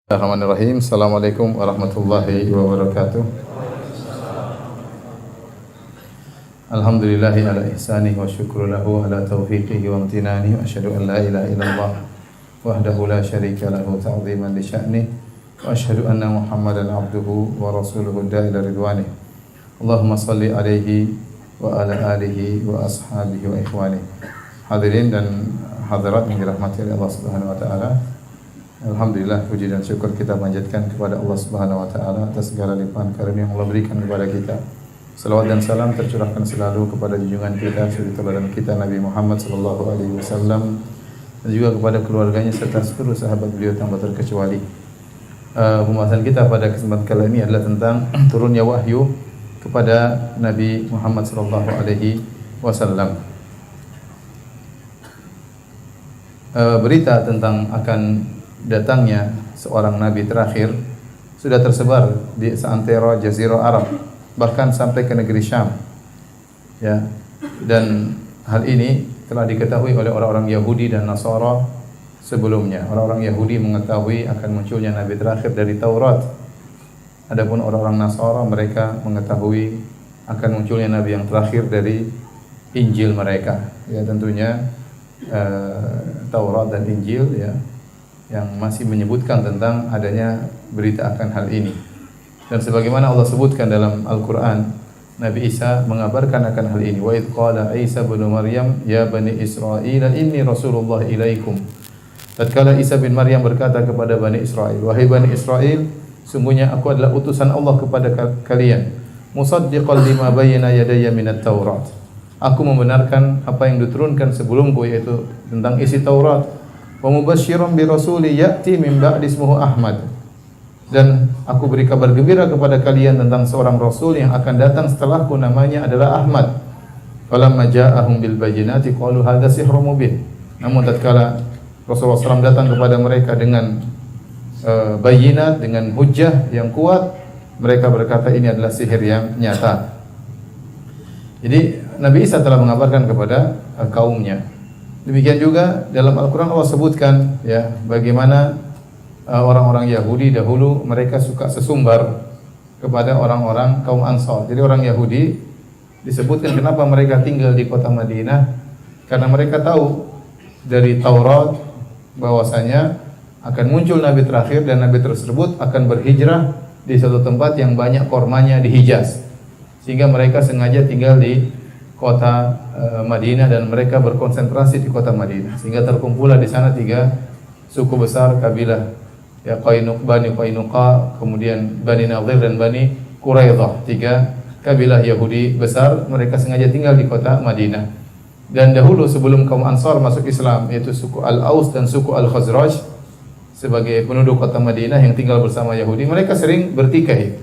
Bismillahirrahmanirrahim. Assalamualaikum warahmatullahi wabarakatuh. Alhamdulillahi ala ihsanih wa syukru lahu ala taufiqihi wa amtinani wa asyhadu an la ilaha illallah wahdahu la syarika lahu ta'ziman li sya'nih wa asyhadu anna Muhammadan abduhu wa rasuluhu da'ila ridwanih. Allahumma salli alaihi wa ala alihi wa ashabihi wa ikhwanih. Hadirin dan hadirat yang dirahmati oleh Allah Subhanahu wa taala. Alhamdulillah, puji dan syukur kita panjatkan kepada Allah Subhanahu wa taala atas segala limpahan karunia yang Allah berikan kepada kita. Selawat dan salam tercurahkan selalu kepada junjungan kita, suri teladan kita Nabi Muhammad sallallahu alaihi wasallam dan juga kepada keluarganya serta seluruh sahabat beliau tanpa terkecuali. Pembahasan kita pada kesempatan kali ini adalah tentang turunnya wahyu kepada Nabi Muhammad sallallahu alaihi wasallam. Berita tentang akan datangnya seorang nabi terakhir sudah tersebar di seantero Jazirah Arab, bahkan sampai ke negeri Syam. Ya. Dan hal ini telah diketahui oleh orang-orang Yahudi dan Nasara sebelumnya. Orang-orang Yahudi mengetahui akan munculnya nabi terakhir dari Taurat. Adapun orang-orang Nasara mereka mengetahui akan munculnya nabi yang terakhir dari Injil mereka. Ya, tentunya Taurat dan Injil ya yang masih menyebutkan tentang adanya berita akan hal ini. Dan sebagaimana Allah sebutkan dalam Al-Qur'an, Nabi Isa mengabarkan akan hal ini. Wa idz qala Isa bin Maryam ya bani Israil inni rasulullah ilaikum. Tatkala Isa bin Maryam berkata kepada Bani Israel, wahai Bani Israel, sungguhnya aku adalah utusan Allah kepada kalian. Musaddiqan lima bayyana yadayya minat Taurat. Aku membenarkan apa yang diturunkan sebelumku, yaitu tentang isi Taurat. Wa mubasysyiran bi rasuli ya'ti min ba'di ismuhu Ahmad. Dan aku beri kabar gembira kepada kalian tentang seorang rasul yang akan datang setelahku, namanya adalah Ahmad. Falamma ja'ahum bil bayyinati qalu hadza sihrun mubin. Namun tatkala Rasulullah SAW datang kepada mereka dengan bayinat, dengan hujjah yang kuat, mereka berkata ini adalah sihir yang nyata. Jadi Nabi Isa telah mengabarkan kepada kaumnya. Demikian juga dalam Al-Quran Allah sebutkan ya bagaimana orang-orang Yahudi dahulu mereka suka sesumbar kepada orang-orang kaum Ansar. Jadi orang Yahudi disebutkan kenapa mereka tinggal di kota Madinah, karena mereka tahu dari Taurat bahwasanya akan muncul nabi terakhir dan nabi tersebut akan berhijrah di suatu tempat yang banyak kormanya di Hijaz. Sehingga mereka sengaja tinggal di kota Madinah dan mereka berkonsentrasi di kota Madinah, sehingga terkumpullah di sana tiga suku besar kabilah ya Bani Qainuqa, kemudian Bani Nadir dan Bani Quraidah, tiga kabilah Yahudi besar. Mereka sengaja tinggal di kota Madinah. Dan dahulu sebelum kaum Ansar masuk Islam, yaitu suku Al-Aus dan suku Al-Khazraj sebagai penduduk kota Madinah yang tinggal bersama Yahudi, mereka sering bertikai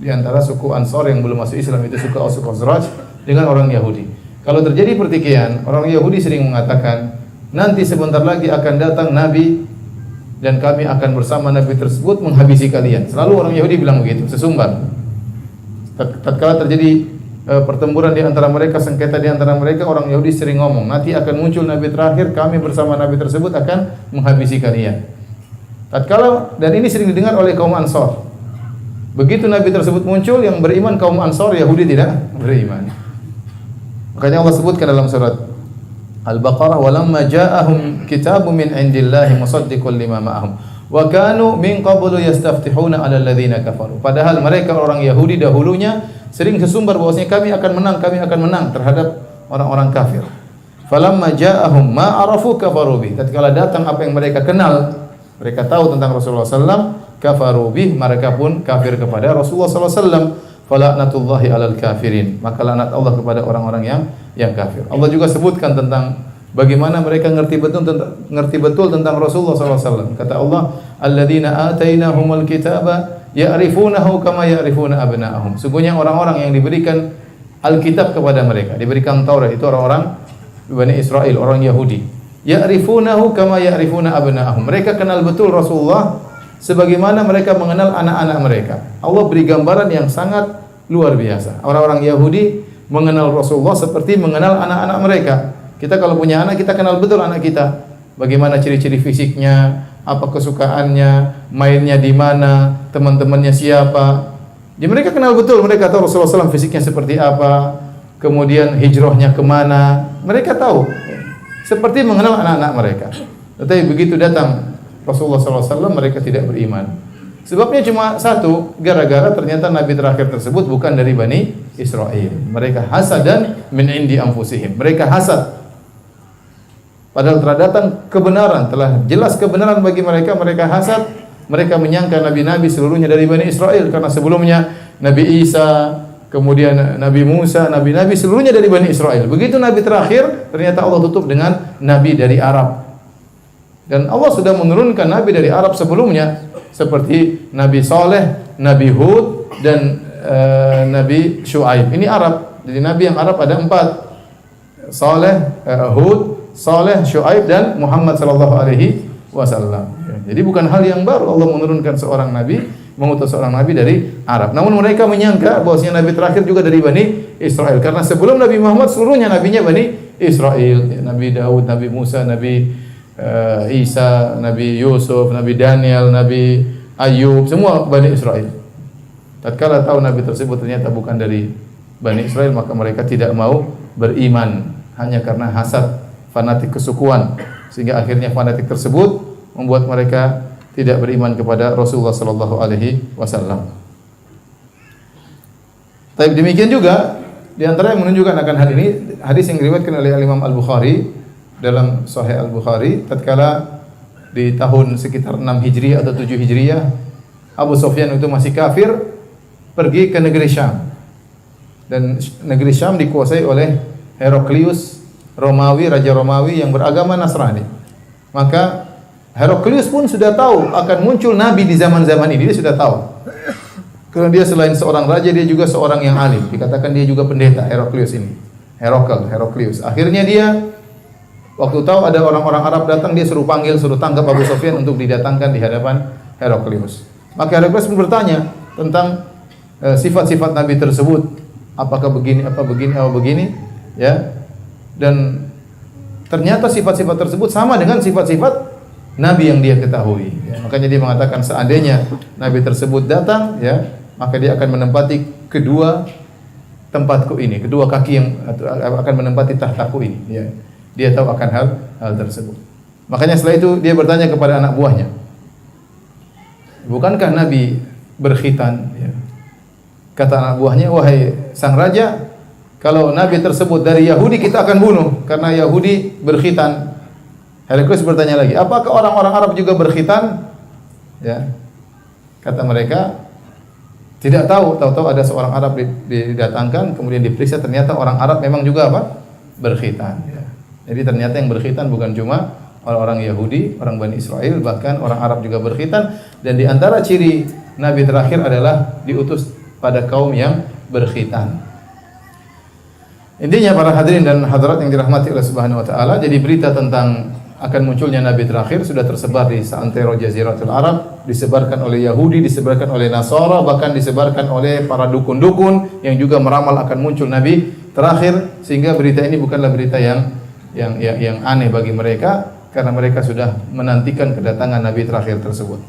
di antara suku Ansar yang belum masuk Islam, itu suku Aus Khazraj dengan orang Yahudi. Kalau terjadi pertikaian, orang Yahudi sering mengatakan, nanti sebentar lagi akan datang Nabi dan kami akan bersama Nabi tersebut menghabisi kalian. Selalu orang Yahudi bilang begitu, sesumbar. Tatkala terjadi pertempuran di antara mereka, sengketa di antara mereka, orang Yahudi sering ngomong, nanti akan muncul Nabi terakhir, kami bersama Nabi tersebut akan menghabisi kalian. Tatkala, dan ini sering didengar oleh kaum Ansar. Begitu Nabi tersebut muncul, yang beriman kaum Ansar, Yahudi tidak beriman. Makanya Allah sebutkan dalam surat Al-Baqarah, walamma ja'ahum kitabun min indillahi musaddiqun lima ma'ahum wa kanu min qablu yastaftihuna 'alal ladzina kafaru. Padahal mereka orang Yahudi dahulunya sering sesumbar bahwasanya kami akan menang terhadap orang-orang kafir. Falamma ja'ahum ma arafu kafaru bih. Tatkala datang apa yang mereka kenal, mereka tahu tentang Rasulullah sallallahu kafaru bih, mereka pun kafir kepada Rasulullah sallallahu alaihi wasallam. Fala'natullahi 'alal kafirin. Maka laknat Allah kepada orang-orang yang kafir. Allah juga sebutkan tentang bagaimana mereka ngerti betul tentang Rasulullah sallallahu alaihi wasallam. Kata Allah, "Alladzina atainahumul kitaba ya'rifunahu kama ya'rifuna abna'ahum." Sungguhnya orang-orang yang diberikan Alkitab kepada mereka, diberikan Taurat, itu orang-orang Bani Israel, orang Yahudi. Ya'rifunahu kama ya'rifuna abna'ahum. Mereka kenal betul Rasulullah sebagaimana mereka mengenal anak-anak mereka. Allah beri gambaran yang sangat luar biasa. Orang-orang Yahudi mengenal Rasulullah seperti mengenal anak-anak mereka. Kita kalau punya anak, kita kenal betul anak kita. Bagaimana ciri-ciri fisiknya, apa kesukaannya, mainnya di mana, teman-temannya siapa. Jadi mereka kenal betul, mereka tahu Rasulullah SAW fisiknya seperti apa, kemudian hijrahnya kemana, mereka tahu. Seperti mengenal anak-anak mereka. Tetapi begitu datang Rasulullah SAW, mereka tidak beriman. Sebabnya cuma satu, gara-gara ternyata Nabi terakhir tersebut bukan dari Bani Israel. Mereka hasadan min indi anfusihim. Mereka hasad. Padahal telah datang kebenaran, telah jelas kebenaran bagi mereka, mereka hasad. Mereka menyangka nabi-nabi seluruhnya dari Bani Israel karena sebelumnya Nabi Isa, kemudian Nabi Musa, nabi-nabi seluruhnya dari Bani Israel. Begitu Nabi terakhir, ternyata Allah tutup dengan Nabi dari Arab. Dan Allah sudah menurunkan Nabi dari Arab sebelumnya, seperti Nabi Saleh, Nabi Hud, dan Nabi Shu'aib. Ini Arab. Jadi Nabi yang Arab ada 4. Saleh, Hud, Saleh, Shu'aib, dan Muhammad sallallahu alaihi wasallam. Jadi bukan hal yang baru Allah menurunkan seorang nabi, mengutus seorang nabi dari Arab. Namun mereka menyangka bahwasanya nabi terakhir juga dari Bani Israel, karena sebelum Nabi Muhammad seluruhnya nabinya Bani Israel. Nabi Daud, Nabi Musa, Nabi Isa, Nabi Yusuf, Nabi Daniel, Nabi Ayub, semua Bani Israel. Tatkala tahu nabi tersebut ternyata bukan dari Bani Israel, maka mereka tidak mau beriman hanya karena hasad, fanatik kesukuan, sehingga akhirnya fanatik tersebut membuat mereka tidak beriman kepada Rasulullah sallallahu alaihi wasallam. Tapi demikian juga di antara yang menunjukkan akan hal ini, hadis yang diriwayatkan oleh Imam Al-Bukhari dalam Sahih Al-Bukhari, tatkala di tahun sekitar 6 Hijriah atau 7 Hijriah, Abu Sufyan itu masih kafir, pergi ke negeri Syam. Dan negeri Syam dikuasai oleh Heraklius Romawi, raja Romawi yang beragama Nasrani. Maka Heraklius pun sudah tahu akan muncul nabi di zaman-zaman ini, dia sudah tahu. Karena dia selain seorang raja, dia juga seorang yang alim. Dikatakan dia juga pendeta, Heraklius ini. Heraklius. Akhirnya dia waktu tahu ada orang-orang Arab datang, dia suruh panggil, suruh tangkap Abu Sufyan untuk didatangkan di hadapan Heraklius. Maka Heraklius pun bertanya tentang sifat-sifat nabi tersebut. Apakah begini, apa begini, ya. Dan ternyata sifat-sifat tersebut sama dengan sifat-sifat nabi yang dia ketahui. Ya, makanya dia mengatakan seandainya nabi tersebut datang, ya, maka dia akan menempati kedua tempatku ini, kedua kaki yang akan menempati tahtaku ini. Ya. Dia tahu akan hal tersebut. Makanya setelah itu dia bertanya kepada anak buahnya, bukankah nabi berkhitan? Ya. Kata anak buahnya, wahai sang raja, kalau nabi tersebut dari Yahudi kita akan bunuh karena Yahudi berkhitan. Heraklius bertanya lagi, apakah orang-orang Arab juga berkhitan? Ya. Kata mereka, tidak tahu. Tahu-tahu ada seorang Arab didatangkan, kemudian diperiksa, ternyata orang Arab memang juga apa? Berkhitan. Ya. Jadi ternyata yang berkhitan bukan cuma orang-orang Yahudi, orang Bani Israel, bahkan orang Arab juga berkhitan. Dan di antara ciri nabi terakhir adalah diutus pada kaum yang berkhitan. Intinya para hadirin dan hadirat yang dirahmati Allah Subhanahu wa taala, jadi berita tentang akan munculnya nabi terakhir sudah tersebar di seantero Jaziratul Arab, disebarkan oleh Yahudi, disebarkan oleh Nasara, bahkan disebarkan oleh para dukun-dukun yang juga meramal akan muncul nabi terakhir, sehingga berita ini bukanlah berita yang aneh bagi mereka karena mereka sudah menantikan kedatangan nabi terakhir tersebut.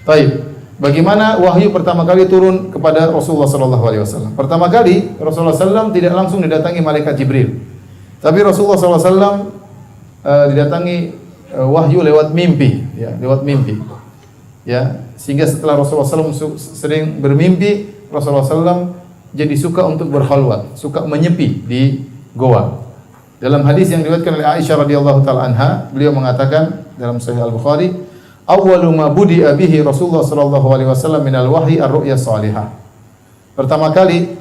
Baik, bagaimana wahyu pertama kali turun kepada Rasulullah sallallahu alaihi wasallam? Pertama kali Rasulullah sallallahu tidak langsung didatangi malaikat Jibril. Tapi Rasulullah sallallahu alaihi wasallam didatangi wahyu lewat mimpi, ya, lewat mimpi. Ya, sehingga setelah Rasulullah SAW sering bermimpi, Rasulullah SAW jadi suka untuk berkhalwat, suka menyepi di goa. Dalam hadis yang diriwayatkan oleh Aisyah radhiyallahu taala anha, beliau mengatakan dalam Sahih Al-Bukhari, "Awwalu ma budi'a bihi Rasulullah sallallahu alaihi wasallam minal wahyi ar-ru'ya salihah." Pertama kali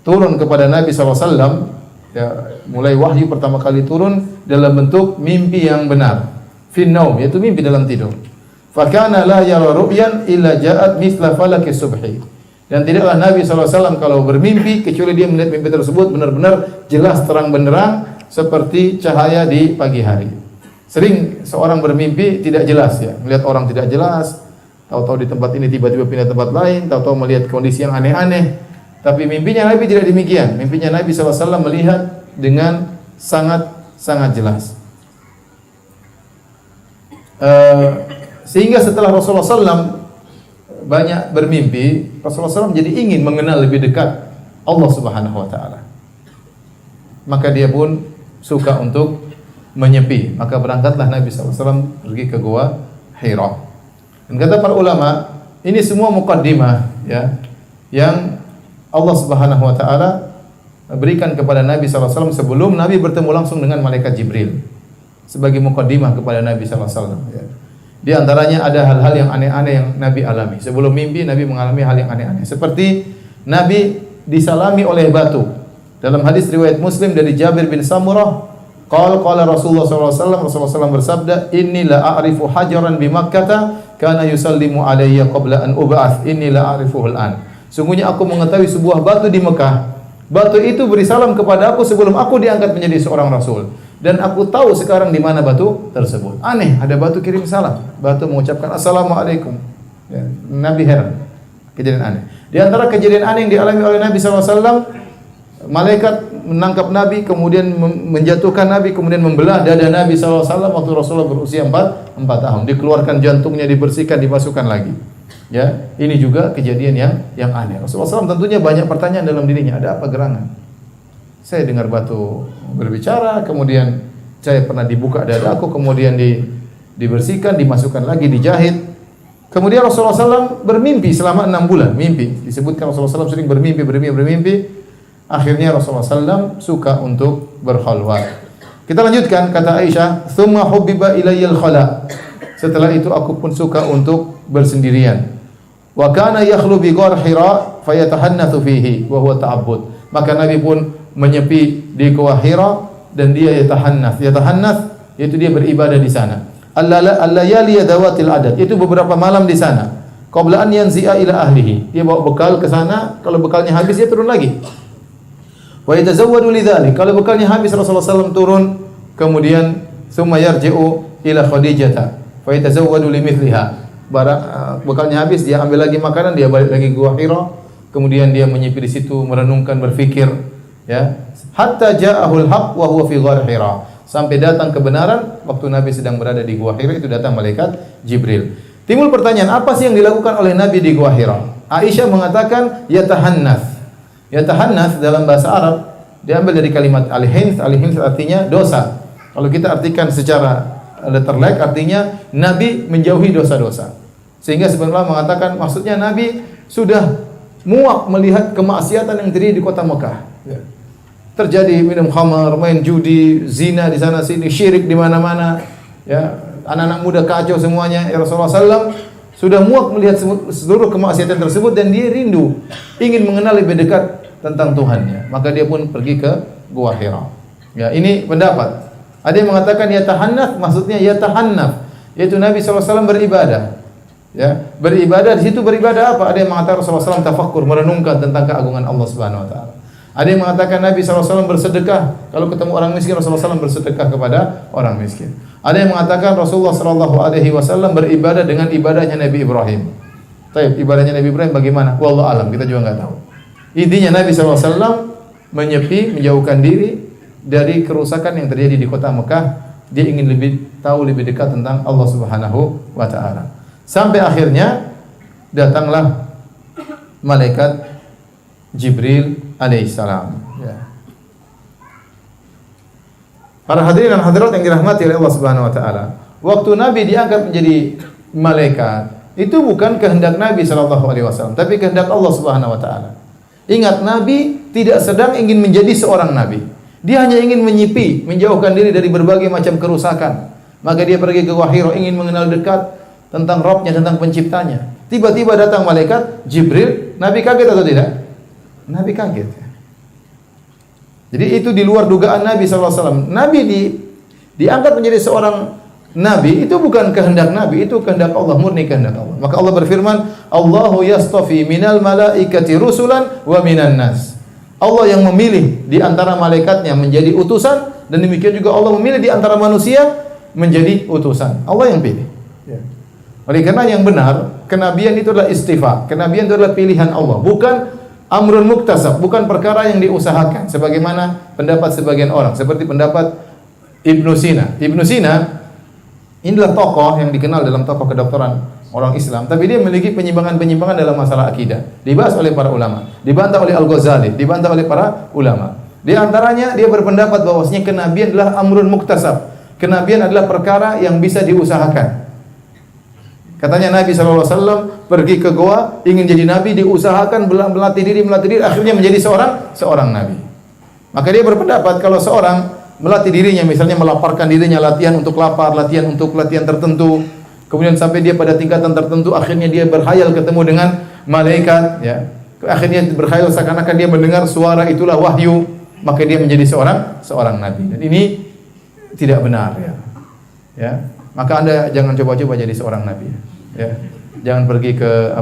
turun kepada Nabi sallallahu alaihi wasallam, ya, mulai wahyu pertama kali turun dalam bentuk mimpi yang benar, finnaum, yaitu mimpi dalam tidur. Fakana la yara ru'yan illa ja'at mithla falaki subhi. Dan tidaklah Nabi SAW kalau bermimpi kecuali dia melihat mimpi tersebut benar-benar jelas terang benderang seperti cahaya di pagi hari. Sering seorang bermimpi tidak jelas, ya, melihat orang tidak jelas, tahu-tahu di tempat ini tiba-tiba pindah tempat lain, tahu-tahu melihat kondisi yang aneh-aneh. Tapi mimpinya Nabi tidak demikian. Mimpinya Nabi SAW melihat dengan sangat jelas. Sehingga setelah Rasulullah SAW banyak bermimpi, Rasulullah SAW jadi ingin mengenal lebih dekat Allah Subhanahu wa taala. Maka dia pun suka untuk menyepi. Maka berangkatlah Nabi SAW pergi ke gua Hira. Dan kata para ulama, ini semua muqaddimah ya, yang Allah Subhanahu wa taala berikan kepada Nabi SAW sebelum Nabi bertemu langsung dengan malaikat Jibril. Sebagai muqaddimah kepada Nabi SAW ya. Di antaranya ada hal-hal yang aneh-aneh yang Nabi alami. Sebelum mimpi Nabi mengalami hal yang aneh-aneh. Seperti Nabi disalami oleh batu. Dalam hadis riwayat Muslim dari Jabir bin Samurah, qala Rasulullah SAW, Rasulullah SAW bersabda, "Inni la a'rifu hajaran bi Makkah kana yusallimu alayya qabla an ub'ats. Inni la a'rifuhu al-an." Sungguhnya aku mengetahui sebuah batu di Mekah. Batu itu beri salam kepada aku sebelum aku diangkat menjadi seorang rasul. Dan aku tahu sekarang di mana batu tersebut. Aneh, ada batu kirim salam. Batu mengucapkan Assalamualaikum. Ya, Nabi heran. Kejadian aneh. Di antara kejadian aneh yang dialami oleh Nabi SAW, malaikat menangkap Nabi, kemudian menjatuhkan Nabi, kemudian membelah dada Nabi SAW waktu Rasulullah berusia 4 tahun. Dikeluarkan jantungnya, dibersihkan, dimasukkan lagi. Ya, ini juga kejadian yang aneh. Rasulullah SAW tentunya banyak pertanyaan dalam dirinya. Ada apa gerangan? Saya dengar batu berbicara, kemudian saya pernah dibuka dadaku, kemudian dibersihkan, dimasukkan lagi, dijahit. Kemudian Rasulullah SAW bermimpi selama 6 bulan. Mimpi. Disebutkan Rasulullah SAW sering bermimpi. Akhirnya Rasulullah SAW suka untuk berkhalwat. Kita lanjutkan, kata Aisyah, "Tsumma hubbiba ilayyal khala." Setelah itu aku pun suka untuk bersendirian. Wa kana yakhlu bi ghar Hira fayatahannatsu fihi wa huwa ta'abbud. Maka Nabi pun menyepi di Gua Hira dan dia yatahannath. Yatahannath yaitu dia beribadah di sana. Al-layali dawatil adad, itu beberapa malam di sana. Qabla an yanzi'a ila ahlihi. Dia bawa bekal ke sana, kalau bekalnya habis dia turun lagi. Wa yatazawwadu lidzalik. Kalau bekalnya habis Rasulullah SAW turun, kemudian summa yarji'u ila Khadijah fa yatazawwadu limithliha. Bekalnya habis, dia ambil lagi makanan, dia balik lagi ke Gua Hira, kemudian dia menyepi di situ merenungkan, berfikir, ya. Hatta ja'ahul haqq wa huwa fi ghar Hira. Sampai datang kebenaran waktu Nabi sedang berada di Gua Hira, itu datang malaikat Jibril. Timbul pertanyaan, apa sih yang dilakukan oleh Nabi di Gua Hira? Aisyah mengatakan yatahannath. Yatahannath dalam bahasa Arab diambil dari kalimat al-hinth. Al-hinth artinya dosa. Kalau kita artikan secara letterlek artinya Nabi menjauhi dosa-dosa. Sehingga sebenarnya mengatakan maksudnya Nabi sudah muak melihat kemaksiatan yang terjadi di kota Mekah. Ya. Terjadi minum khamar, main judi, zina di sana sini, syirik di mana-mana. Ya, anak-anak muda kacau semuanya. Ya, Rasulullah SAW sudah muak melihat seluruh kemaksiatan tersebut dan dia rindu ingin mengenal lebih dekat tentang Tuhannya. Maka dia pun pergi ke Gua Hira. Ya, ini pendapat. Ada yang mengatakan yatahannath, maksudnya yatahannaf, yaitu Nabi SAW beribadah. Ya, beribadah di situ beribadah apa? Ada yang mengatakan Rasulullah SAW tafakkur, merenungkan tentang keagungan Allah Subhanahu wa taala. Ada yang mengatakan Nabi SAW bersedekah. Kalau ketemu orang miskin, Rasulullah SAW bersedekah kepada orang miskin. Ada yang mengatakan Rasulullah SAW beribadah dengan ibadahnya Nabi Ibrahim. Taib, ibadahnya Nabi Ibrahim bagaimana? Wallahu alam, kita juga enggak tahu. Intinya Nabi SAW menyepi, menjauhkan diri dari kerusakan yang terjadi di kota Mekah. Dia ingin lebih tahu, lebih dekat tentang Allah Subhanahu wa taala. Sampai akhirnya datanglah malaikat Jibril alaihissalam. Ya. Para hadirin dan hadirat yang dirahmati oleh Allah Subhanahu wa taala, waktu Nabi diangkat menjadi malaikat, itu bukan kehendak Nabi sallallahu alaihi wasallam, tapi kehendak Allah Subhanahu wa taala. Ingat, Nabi tidak sedang ingin menjadi seorang nabi. Dia hanya ingin menyepi, menjauhkan diri dari berbagai macam kerusakan. Maka dia pergi ke Gua Hira ingin mengenal dekat tentang Rabbnya, tentang penciptanya. Tiba-tiba datang malaikat Jibril. Nabi kaget atau tidak? Nabi kaget. Jadi itu di luar dugaan Nabi SAW. Nabi diangkat menjadi seorang Nabi, itu bukan kehendak Nabi, itu kehendak Allah, murni kehendak Allah. Maka Allah berfirman, Allahu yastafi minal malaikati rusulan wa minan nas. Allah yang memilih di antara malaikatnya menjadi utusan, dan demikian juga Allah memilih di antara manusia menjadi utusan. Allah yang pilih. Ya. Oleh karena yang benar, kenabian itu adalah istifa. Kenabian itu adalah pilihan Allah, bukan amrun muktasab, bukan perkara yang diusahakan sebagaimana pendapat sebagian orang, seperti pendapat Ibnu Sina. Ibnu Sina Inilah tokoh yang dikenal dalam tokoh kedokteran orang Islam, tapi dia memiliki penyimpangan-penyimpangan dalam masalah akidah. Dibahas oleh para ulama, dibantah oleh Al-Ghazali, dibantah oleh para ulama. Di antaranya dia berpendapat bahwasanya kenabian adalah amrun muktasab. Kenabian adalah perkara yang bisa diusahakan. Katanya Nabi SAW pergi ke goa, ingin jadi nabi, diusahakan, melatih diri, akhirnya menjadi seorang nabi. Maka dia berpendapat kalau seorang melatih dirinya, misalnya melaparkan dirinya, latihan untuk lapar, latihan untuk latihan tertentu, kemudian sampai dia pada tingkatan tertentu, akhirnya dia berkhayal ketemu dengan malaikat, ya. Akhirnya berkhayal seakan-akan dia mendengar suara itulah wahyu, maka dia menjadi seorang nabi. Dan ini tidak benar, ya. Ya. Maka Anda jangan coba-coba jadi seorang nabi. Ya. Jangan pergi ke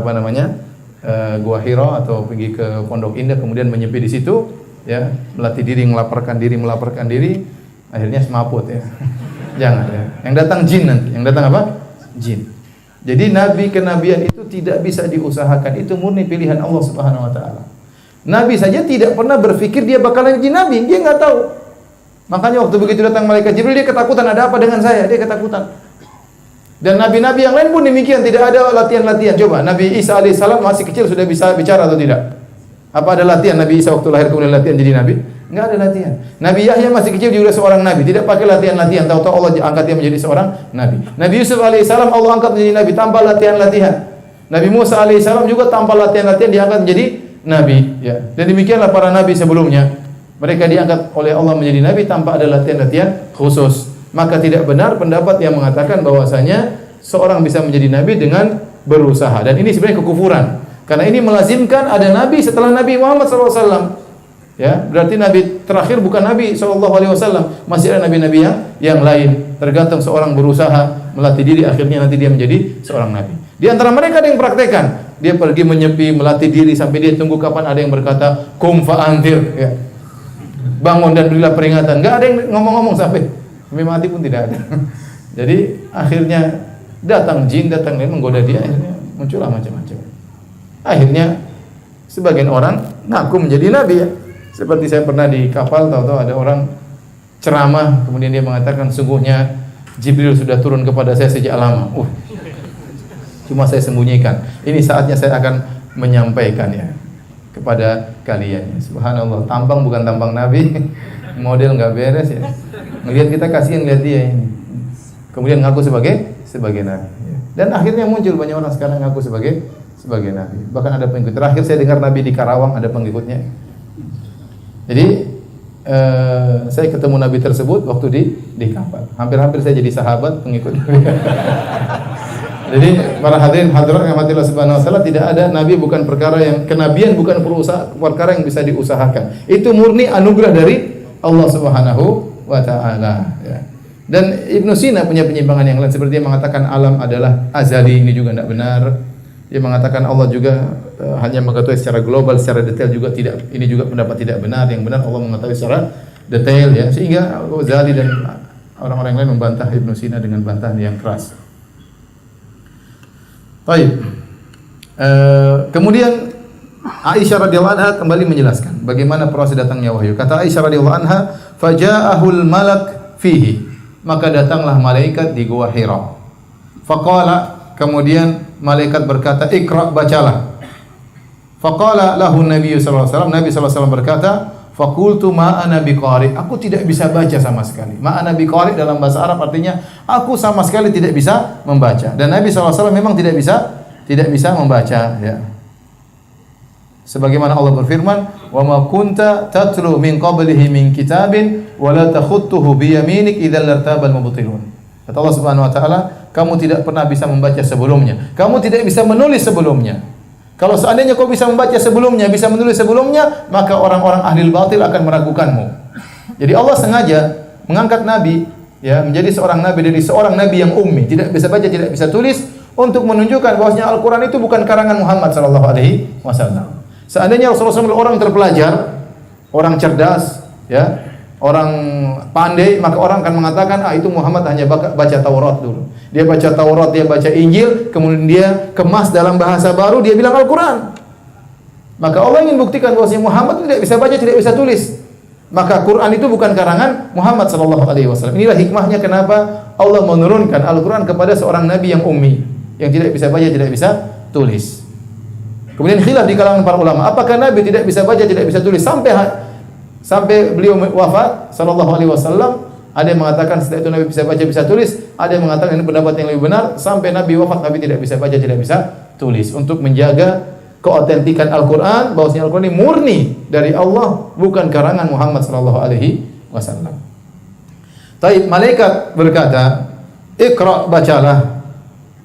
Gua Hira atau pergi ke Pondok Indah kemudian menyepi di situ, ya, melatih diri, melaporkan diri, akhirnya semaput, ya. Jangan, ya. Yang datang jin nanti. Yang datang apa? Jin. Jadi kenabian itu tidak bisa diusahakan. Itu murni pilihan Allah Subhanahu wa taala. Nabi saja tidak pernah berpikir dia bakalan jadi nabi, dia enggak tahu. Makanya waktu begitu datang malaikat Jibril, dia ketakutan, ada apa dengan saya? Dia ketakutan. Dan nabi-nabi yang lain pun demikian, tidak ada latihan-latihan. Coba, Nabi Isa alaihissalam masih kecil sudah bisa bicara atau tidak? Apa ada latihan Nabi Isa waktu lahir kemudian latihan jadi nabi? Enggak ada latihan. Nabi Yahya masih kecil juga seorang nabi, tidak pakai latihan-latihan. Tahu-tahu Allah angkat dia menjadi seorang nabi. Nabi Yusuf alaihissalam Allah angkat menjadi nabi tanpa latihan-latihan. Nabi Musa alaihissalam juga tanpa latihan-latihan diangkat menjadi nabi. Ya. Dan demikianlah para nabi sebelumnya. Mereka diangkat oleh Allah menjadi nabi tanpa ada latihan-latihan khusus. Maka tidak benar pendapat yang mengatakan bahwasanya seorang bisa menjadi nabi dengan berusaha. Dan ini sebenarnya kekufuran. Karena ini melazimkan ada nabi setelah Nabi Muhammad SAW. Ya, berarti nabi terakhir bukan Nabi SAW. Masih ada nabi-nabi yang lain. Tergantung seorang berusaha melatih diri, akhirnya nanti dia menjadi seorang nabi. Di antara mereka ada yang praktekkan. Dia pergi menyepi, melatih diri sampai dia tunggu kapan ada yang berkata kum fa'anzir, ya. Bangun dan berilah peringatan. Enggak ada yang ngomong-ngomong sampai mati pun tidak ada. Jadi akhirnya datang jin, datang lain menggoda dia, akhirnya muncullah macam-macam. Akhirnya sebagian orang ngaku menjadi nabi, ya. Seperti saya pernah di kapal, tahu-tahu ada orang ceramah, kemudian dia mengatakan sungguhnya Jibril sudah turun kepada saya sejak lama. Cuma saya sembunyikan. Ini saatnya saya akan menyampaikan, ya, kepada kalian. Subhanallah, tampang bukan tampang nabi, model nggak beres, ya. Melihat kita kasihan lihat dia ini. Kemudian ngaku sebagai nabi. Dan akhirnya muncul banyak orang sekarang ngaku sebagai nabi. Bahkan ada pengikut. Terakhir saya dengar nabi di Karawang ada pengikutnya. Jadi saya ketemu nabi tersebut waktu di kapal. Hampir-hampir saya jadi sahabat pengikut. Jadi para hadirin hadirat yang mati Allah Subhanahu wa taala, tidak ada nabi bukan perkara yang kenabian bukan perkara yang bisa diusahakan. Itu murni anugerah dari Allah Subhanahu wa taala, ya. Dan Ibnu Sina punya penyimpangan yang lain, seperti dia mengatakan alam adalah azali, ini juga tidak benar. Dia mengatakan Allah juga hanya mengetahui secara global, secara detail juga tidak. Ini juga pendapat tidak benar. Yang benar Allah mengetahui secara detail, ya. Sehingga Ghazali dan orang-orang lain membantah Ibnu Sina dengan bantahan yang keras. Baik. Kemudian Aisyah radhiyallahu anha kembali menjelaskan bagaimana proses datangnya wahyu. Kata Aisyah radhiyallahu anha, "Faja'ahul malak fihi." Maka datanglah malaikat di Gua Hira. Faqala, kemudian malaikat berkata, "Iqra, bacalah." Faqala lahu Nabi sallallahu alaihi wasallam, Nabi sallallahu alaihi wasallam berkata, "Faqultu ma ana biqari." Aku tidak bisa baca sama sekali. Ma ana biqari dalam bahasa Arab artinya aku sama sekali tidak bisa membaca. Dan Nabi sallallahu alaihi wasallam memang tidak bisa membaca, ya. Sebagaimana Allah berfirman, "Wa ma kunta tatlu min qablihi min kitabin wa la takhutuhu bi yaminik idzal lartabal mubtilun." Kata Allah Subhanahu wa taala, kamu tidak pernah bisa membaca sebelumnya. Kamu tidak bisa menulis sebelumnya. Kalau seandainya kau bisa membaca sebelumnya, bisa menulis sebelumnya, maka orang-orang ahli batil akan meragukanmu. Jadi Allah sengaja mengangkat nabi, ya, menjadi seorang nabi dari seorang nabi yang ummi, tidak bisa baca, tidak bisa tulis, untuk menunjukkan bahwasanya Al-Qur'an itu bukan karangan Muhammad sallallahu alaihi wasallam. Seandainya Rasulullah SAW orang terpelajar, orang cerdas, ya, orang pandai, maka orang akan mengatakan, itu Muhammad hanya baca Taurat dulu. Dia baca Taurat, dia baca Injil, kemudian dia kemas dalam bahasa baru, dia bilang Al-Quran. Maka Allah ingin buktikan bahwasanya Muhammad tidak bisa baca, tidak bisa tulis. Maka Quran itu bukan karangan Muhammad sallallahu alaihi wasallam. Inilah hikmahnya kenapa Allah menurunkan Al-Quran kepada seorang nabi yang ummi, yang tidak bisa baca, tidak bisa tulis. Kemudian khilaf di kalangan para ulama, apakah nabi tidak bisa baca, tidak bisa tulis sampai beliau wafat sallallahu alaihi wasallam? Ada yang mengatakan setelah itu nabi bisa baca, bisa tulis. Ada yang mengatakan ini pendapat yang lebih benar, sampai nabi wafat nabi tidak bisa baca, tidak bisa tulis, untuk menjaga keotentikan Al-Quran, bahwasanya Al-Quran ini murni dari Allah, bukan karangan Muhammad sallallahu alaihi wasallam. Taib, malaikat berkata, "Iqra, bacalah."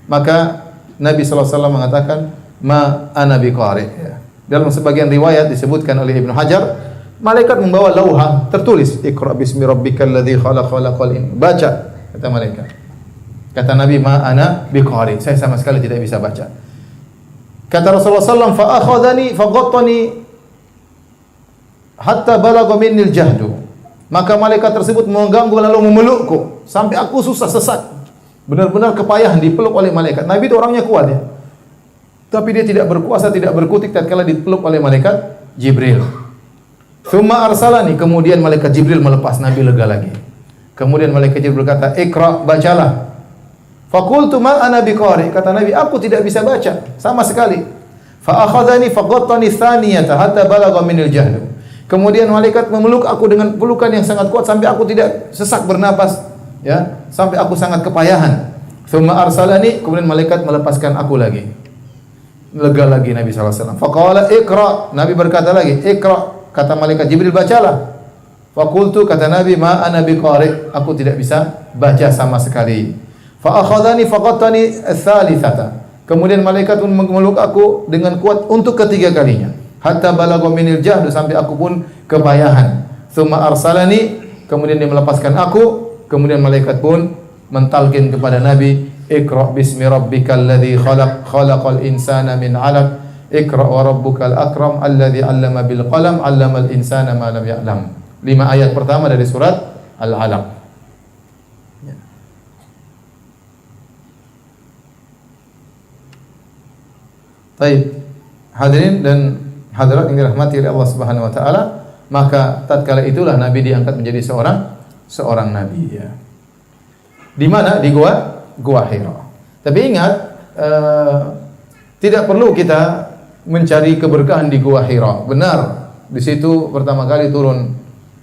Maka Nabi sallallahu alaihi wasallam mengatakan, "Ma ana biqari." Dalam sebagian riwayat disebutkan oleh Ibnu Hajar, malaikat membawa lauha tertulis, "Iqra bismi rabbikal ladzi khalaq khalaqal in." Baca, kata malaikat. Kata Nabi, "Ma ana biqari." Saya sama sekali tidak bisa baca. Kata Rasulullah SAW, fa akhadhani fa ghattani hatta balagha minni al-jahdu. Maka malaikat tersebut mengganggu lalu memelukku sampai aku susah sesak. Benar-benar kepayahan dipeluk oleh malaikat. Nabi itu orangnya kuat ya. Tapi dia tidak berkuasa, tidak berkutik tatkala dipeluk oleh malaikat Jibril. Tsumma arsalani, kemudian malaikat Jibril melepas, Nabi lega lagi. Kemudian malaikat Jibril berkata, "Iqra, bacalah." Faqultu ma ana biqari, kata Nabi, aku tidak bisa baca sama sekali. Fa akhadhani fa ghattani tsaniyata hatta balagha minil jahd. Kemudian malaikat memeluk aku dengan pelukan yang sangat kuat sampai aku tidak sesak bernapas, ya, sampai aku sangat kepayahan. Tsumma arsalani, kemudian malaikat melepaskan aku lagi. Lega lagi Nabi sallallahu alaihi wasallam. Faqala iqra, Nabi berkata lagi, "Iqra." Kata malaikat Jibril, "Bacalah." Faqultu, kata Nabi, "Ma ana biqari." Aku tidak bisa baca sama sekali. Fa akhadhani fa ghattani ats-tsalitsata. Kemudian malaikat pun memeluk aku dengan kuat untuk ketiga kalinya. Hatta balagha minil jahd, sampai aku pun kepayahan. Tsumma arsalani, kemudian dia melepaskan aku, kemudian malaikat pun mentalkin kepada Nabi, "Iqra bismi rabbikal ladzi khalaq khalaqal insana min 'alaq. Iqra wa rabbukal akram alladzi 'allama bil qalam 'allamal insana ma lam ya'lam." 5 ayat pertama dari surat Al-Alaq. Baik, hadirin dan hadirat yang dirahmati oleh Allah Subhanahu wa taala, maka tatkala itulah Nabi diangkat menjadi seorang nabi ya. Di mana? Di Gua Hira. Tapi ingat, tidak perlu kita mencari keberkahan di Gua Hira. Benar, di situ pertama kali turun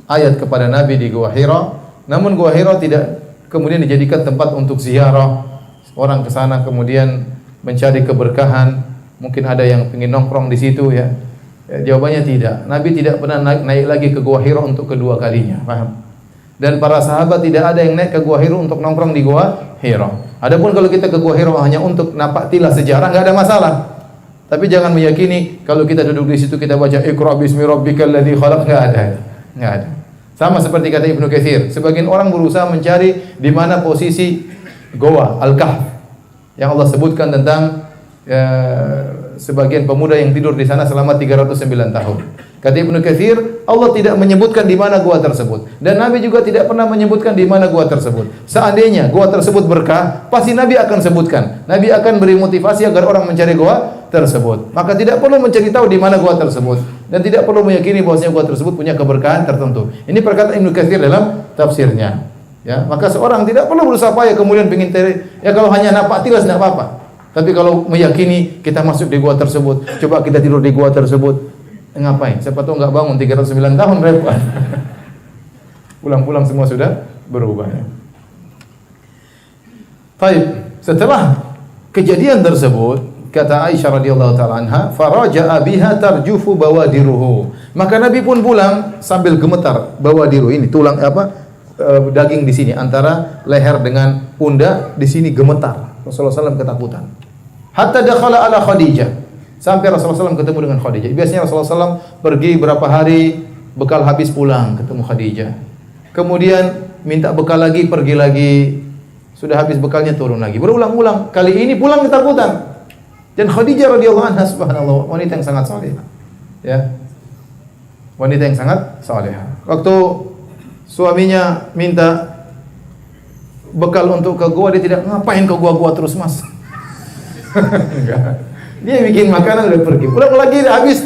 ayat kepada Nabi di Gua Hira. Namun Gua Hira tidak kemudian dijadikan tempat untuk ziarah. Orang ke sana kemudian mencari keberkahan. Mungkin ada yang ingin nongkrong di situ ya. Jawabannya tidak. Nabi tidak pernah naik lagi ke Gua Hira untuk kedua kalinya, paham? Dan para sahabat tidak ada yang naik ke Gua Hira untuk nongkrong di Gua Hira. Adapun kalau kita ke Gua Hira hanya untuk napak tilas sejarah, enggak ada masalah. Tapi jangan meyakini kalau kita duduk di situ kita baca Iqra bismi rabbikal ladzi khalaq, enggak ada. Enggak ada. Sama seperti kata Ibnu Katsir, sebagian orang berusaha mencari di mana posisi Goa Al-Kahf yang Allah sebutkan tentang sebagian pemuda yang tidur di sana selama 309 tahun. Kata Ibnu Katsir, Allah tidak menyebutkan di mana gua tersebut, dan Nabi juga tidak pernah menyebutkan di mana gua tersebut. Seandainya gua tersebut berkah, pasti Nabi akan sebutkan. Nabi akan beri motivasi agar orang mencari gua tersebut. Maka tidak perlu mencari tahu di mana gua tersebut, dan tidak perlu meyakini bahwasanya gua tersebut punya keberkahan tertentu. Ini perkataan Ibnu Katsir dalam tafsirnya. Ya, maka seorang tidak perlu berusaha payah kemudian ingin ya kalau hanya napak tilas tidak apa-apa. Tapi kalau meyakini kita masuk di gua tersebut, coba kita tidur di gua tersebut, ngapain? Siapa tahu enggak bangun 309 tahun repot. Pulang-pulang semua sudah berubah. Baik, setelah kejadian tersebut, kata Aisyah radhiyallahu taala anha, faraja'a biha tarjufu bawadiruhu. Maka Nabi pun pulang sambil gemetar bawadiruh, ini tulang daging di sini antara leher dengan pundak, di sini gemetar. Rasulullah SAW ketakutan. Hatta dakhala ala Khadijah. Sampai Rasulullah SAW ketemu dengan Khadijah. Biasanya Rasulullah SAW pergi berapa hari, bekal habis pulang ketemu Khadijah. Kemudian minta bekal lagi, pergi lagi. Sudah habis bekalnya turun lagi. Berulang-ulang. Kali ini pulang ketakutan. Dan Khadijah radhiyallahu anha, subhanallah, wanita yang sangat salehah. Ya. Wanita yang sangat salehah. Waktu suaminya minta bekal untuk ke gua, dia tidak, ngapain ke gua terus mas. Enggak. Dia bikin makanan udah pergi. Pulang lagi habis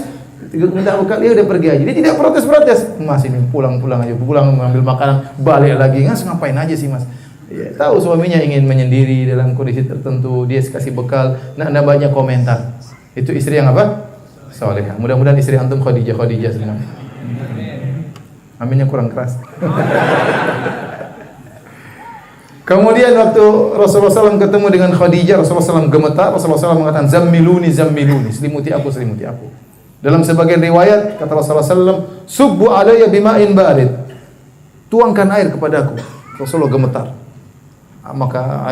minta bekal, dia udah pergi aja. Dia tidak protes-protes. Mas ini pulang-pulang aja, pulang mengambil makanan, balik lagi. Mas ngapain aja sih mas? Ya, tahu suaminya ingin menyendiri dalam kondisi tertentu, dia kasih bekal. Nah, banyak komentar. Itu istri yang apa? Salehah. Mudah-mudahan istri antum Khadijah semua. Aminnya kurang keras. Kemudian waktu Rasulullah SAW ketemu dengan Khadijah, Rasulullah SAW gemetar, Rasulullah SAW mengatakan zammiluni, selimuti aku. Dalam sebagian riwayat kata Rasulullah SAW, subbu alayya bima'in barid, tuangkan air kepadaku. Rasulullah gemetar. Maka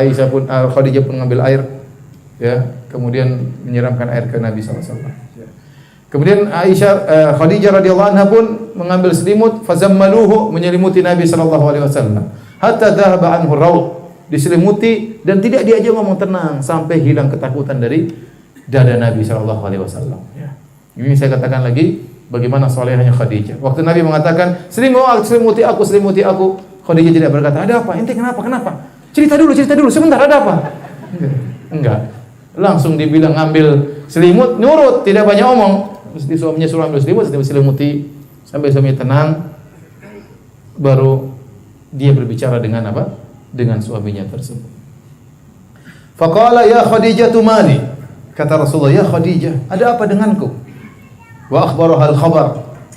Khadijah pun mengambil air, ya, kemudian menyiramkan air ke Nabi SAW. Kemudian Khadijah radhiyallahu anha pun mengambil selimut, fazammaluhu, menyelimuti Nabi SAW. Hatta dhahaba anhu raud, diselimuti dan tidak diajak ngomong tenang sampai hilang ketakutan dari dada Nabi sallallahu alaihi wasallam, ya. Ini saya katakan lagi bagaimana salehnya Khadijah. Waktu Nabi mengatakan, "Selimuti aku." Khadijah tidak berkata, "Ada apa? Ente kenapa? Cerita dulu, sebentar, ada apa?" Enggak. Langsung dibilang ngambil selimut, nurut, tidak banyak omong. Terus suaminya suruh ambil selimut, diselimuti sampai suaminya tenang. Baru dia berbicara dengan apa? Dengan suaminya tersebut. Faqala ya Khadijah mali. Kata Rasulullah, ya Khadijah, ada apa denganku? Wa akhbaraha al-khabar.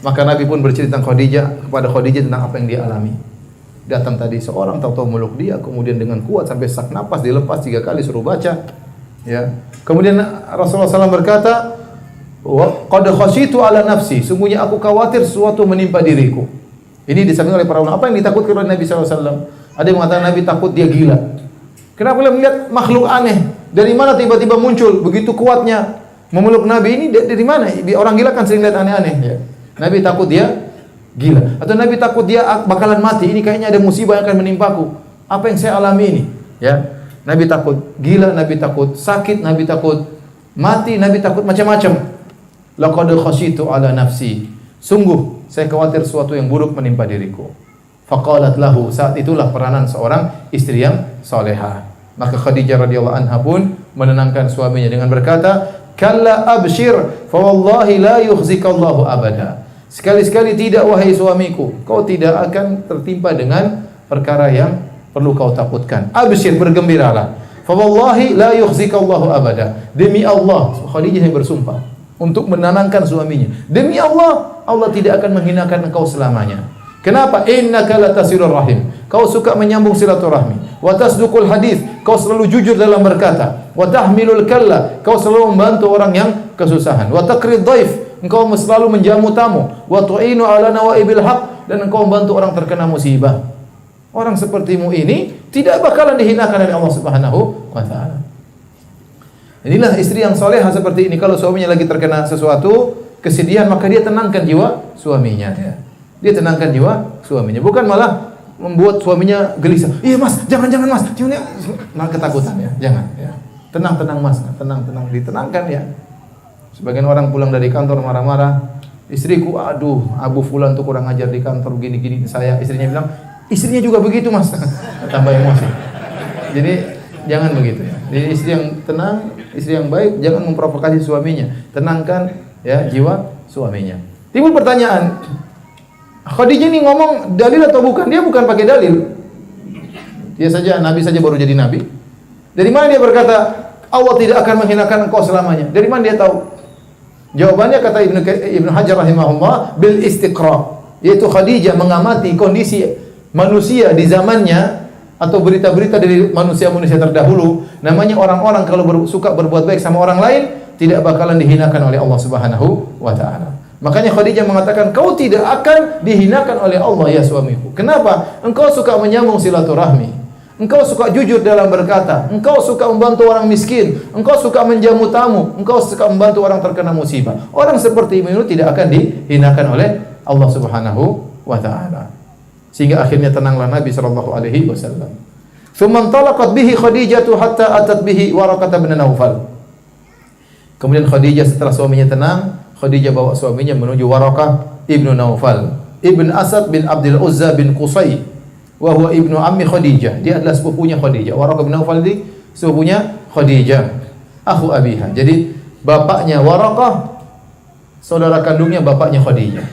Maka Nabi pun bercerita kepada Khadijah tentang apa yang dia alami. Datang tadi seorang tahu-tahu meluk dia, kemudian dengan kuat sampai sak napas dilepas 3 kali suruh baca. Ya. Kemudian Rasulullah SAW berkata, wa qad khasyitu ala nafsi, sungguhnya aku khawatir sesuatu menimpa diriku. Ini disampaikan oleh para ulama. Apa yang ditakutkan oleh Nabi SAW? Ada yang mengatakan Nabi takut dia gila. Kenapa dia melihat makhluk aneh? Dari mana tiba-tiba muncul begitu kuatnya memeluk Nabi ini? Dari mana? Orang gila kan sering lihat aneh-aneh. Ya. Nabi takut dia gila. Atau Nabi takut dia bakalan mati. Ini kayaknya ada musibah yang akan menimpaku. Apa yang saya alami ini? Ya. Nabi takut gila, Nabi takut sakit, Nabi takut mati, Nabi takut macam-macam. Laqad khasyitu ala nafsi. Sungguh saya khawatir sesuatu yang buruk menimpa diriku. Faqalat lahu, saat itulah peranan seorang istri yang salehah. Maka Khadijah radhiyallahu anha pun menenangkan suaminya dengan berkata, "Kalla abshir, fa wallahi la yukhzikallahu abada." Sekali-sekali tidak wahai suamiku, kau tidak akan tertimpa dengan perkara yang perlu kau takutkan. Abshir, bergembiralah. Fa wallahi la yukhzikallahu abada. Demi Allah, Khadijah yang bersumpah untuk menenangkan suaminya. Demi Allah, Allah tidak akan menghinakan engkau selamanya. Kenapa? Innaka latasilur rahim. Kau suka menyambung silaturahmi. Wa tasduqul hadis. Kau selalu jujur dalam berkata. Wa tahmilul kalla. Kau selalu membantu orang yang kesusahan. Wa taqrid dhaif. Engkau selalu menjamu tamu. Wa tu'inu ala nawaibil haq. Dan engkau membantu orang terkena musibah. Orang sepertimu ini tidak bakalan dihinakan oleh Allah Subhanahu wa taala. Inilah istri yang salehah seperti ini. Kalau suaminya lagi terkena sesuatu kesedihan, maka dia tenangkan jiwa suaminya. Ya. Dia tenangkan jiwa suaminya, bukan malah membuat suaminya gelisah. Iya mas, jangan mas, malah ketakutan ya. Jangan. Ya. Tenang mas, tenang, ditenangkan ya. Sebagian orang pulang dari kantor marah-marah. Istriku, aduh, Abu Fulan tuh kurang ajar di kantor gini-gini. Istrinya bilang, istrinya juga begitu mas. Tambah emosi. Jadi jangan begitu ya. Jadi istri yang tenang, istri yang baik, jangan memprovokasi suaminya. Tenangkan ya jiwa suaminya. Timbul pertanyaan, Khadijah ini ngomong dalil atau bukan? Dia bukan pakai dalil. Dia saja nabi saja baru jadi nabi. Dari mana dia berkata Allah tidak akan menghinakan engkau selamanya? Dari mana dia tahu? Jawabannya kata Ibnu Hajar rahimahullah bil istiqra, yaitu Khadijah mengamati kondisi manusia di zamannya atau berita-berita dari manusia-manusia terdahulu. Namanya orang-orang kalau suka berbuat baik sama orang lain tidak bakalan dihinakan oleh Allah Subhanahu wa taala. Makanya Khadijah mengatakan, kau tidak akan dihinakan oleh Allah ya suamiku. Kenapa? Engkau suka menyambung silaturahmi. Engkau suka jujur dalam berkata. Engkau suka membantu orang miskin. Engkau suka menjamu tamu. Engkau suka membantu orang terkena musibah. Orang seperti ini tidak akan dihinakan oleh Allah Subhanahu wa taala. Sehingga akhirnya tenanglah Nabi sallallahu alaihi wasallam. Tsumma talaqat bihi Khadijah hatta atat bihi Waraqah bin Naufal. Kemudian Khadijah setelah suaminya tenang, Khadijah bawa suaminya menuju Waraqah ibnu Naufal, ibn Asad bin Abdul Uzza bin Qusay, wa huwa ibnu ammi Khadijah. Dia adalah sepupunya Khadijah. Waraqah bin Naufal ini sepupunya Khadijah, akhu abiha. Jadi bapaknya Waraqah saudara kandungnya bapaknya Khadijah.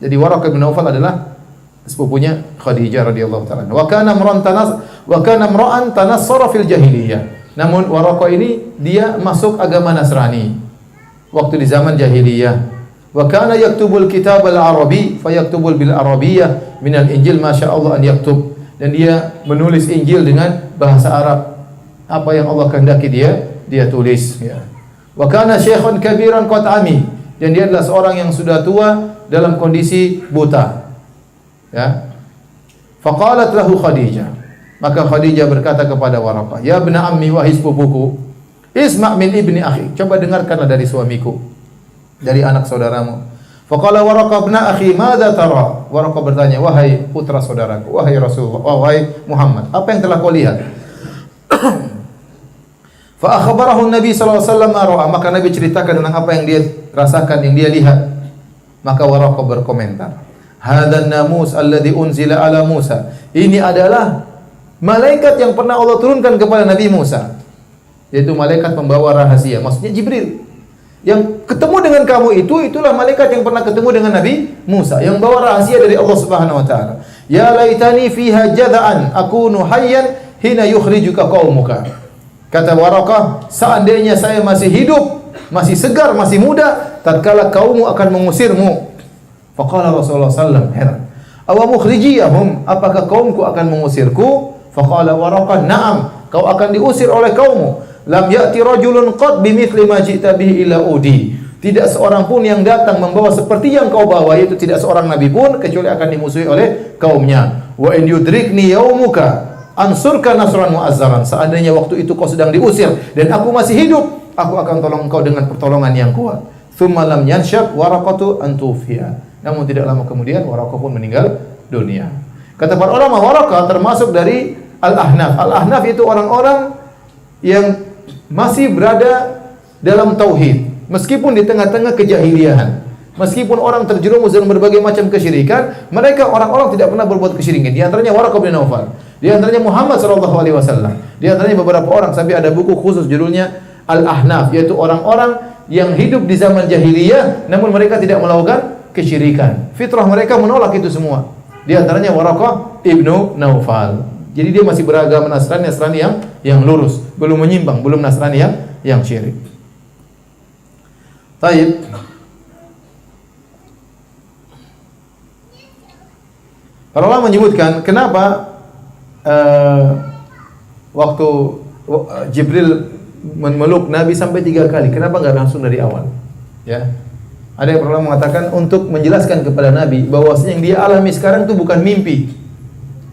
Jadi Waraqah bin Naufal adalah sepupunya Khadijah radhiyallahu taala. Wa kana imra'an tanassara fil jahiliyah. Namun Waraqah ini dia masuk agama Nasrani waktu di zaman jahiliyah. Wa kana yaktubul kitab al-arabi fayaktubul bil arabiyyah min al-injil ma syaa Allah an yaktub. Dan dia menulis Injil dengan bahasa Arab. Apa yang Allah kehendaki dia tulis ya. Wa kana syaikhan kabiran qad ami. Dan dia adalah seorang yang sudah tua dalam kondisi buta. Ya. Faqalat lahu Khadijah. Maka Khadijah berkata kepada Waraqah, "Ya ibna ammi wahai sepupuku, isma' min ibni akhi." Coba dengarkanlah dari suamiku, dari anak saudaramu. Faqala Waraqah ibna akhi, "Madza tara?" Waraqah bertanya, "Wahai putra saudaraku, wahai Rasulullah, wahai Muhammad, apa yang telah kau lihat?" Fa akhbarahu Nabi sallallahu alaihi wasallam ma maka Nabi ceritakan tentang apa yang dia rasakan, yang dia lihat. Maka Waraqah berkomentar, "Hadzal namus alladhi unzila ala Musa." Ini adalah malaikat yang pernah Allah turunkan kepada Nabi Musa. Yaitu malaikat pembawa rahasia, maksudnya Jibril. Yang ketemu dengan kamu itulah malaikat yang pernah ketemu dengan Nabi Musa, yang bawa rahasia dari Allah Subhanahu wa taala. Ya laitani fiha jada'an akunu hayyan hina yukhrijuka qaumuka. Kata Waraqah, seandainya saya masih hidup, masih segar, masih muda, tatkala kaummu akan mengusirmu. Faqala Rasulullah sallallahu alaihi wasallam, heran. Awa mukhrijiyahum, apakah kaumku akan mengusirku? Faqala Waraqah, na'am, kau akan diusir oleh kaummu. Lam ya'ti rajulun qad bimithli ma ji'ta bihi illa udi. Tidak seorang pun yang datang membawa seperti yang kau bawa, yaitu tidak seorang nabi pun kecuali akan dimusuhi oleh kaumnya. Wa in yudrikni yaumuka ansurka nasran mu'azzaran. Seandainya waktu itu kau sedang diusir dan aku masih hidup, aku akan tolong engkau dengan pertolongan yang kuat. Tsumma lam yanshab Waraqatu an tufiya. Namun tidak lama kemudian Waraqah pun meninggal dunia. Kata para ulama, Waraqah termasuk dari Al-Ahnaf. Al-Ahnaf itu orang-orang yang masih berada dalam tauhid meskipun di tengah-tengah kejahiliahan. Meskipun orang terjerumus dalam berbagai macam kesyirikan, mereka orang-orang tidak pernah berbuat kesyirikan. Di antaranya Waraqah bin Naufal, di antaranya Muhammad sallallahu alaihi wasallam, di antaranya beberapa orang, sampai ada buku khusus judulnya Al-Ahnaf, yaitu orang-orang yang hidup di zaman jahiliyah namun mereka tidak melakukan kesyirikan. Fitrah mereka menolak itu semua. Di antaranya Waraqah ibnu Naufal. Jadi dia masih beragama Nasrani yang lurus, belum menyimpang, belum Nasrani yang syirik. Taib. Para ulama menyebutkan kenapa waktu Jibril memeluk Nabi sampai 3 kali, kenapa enggak langsung dari awal? Ya. Ada yang pernah mengatakan untuk menjelaskan kepada Nabi bahwasanya yang dia alami sekarang itu bukan mimpi.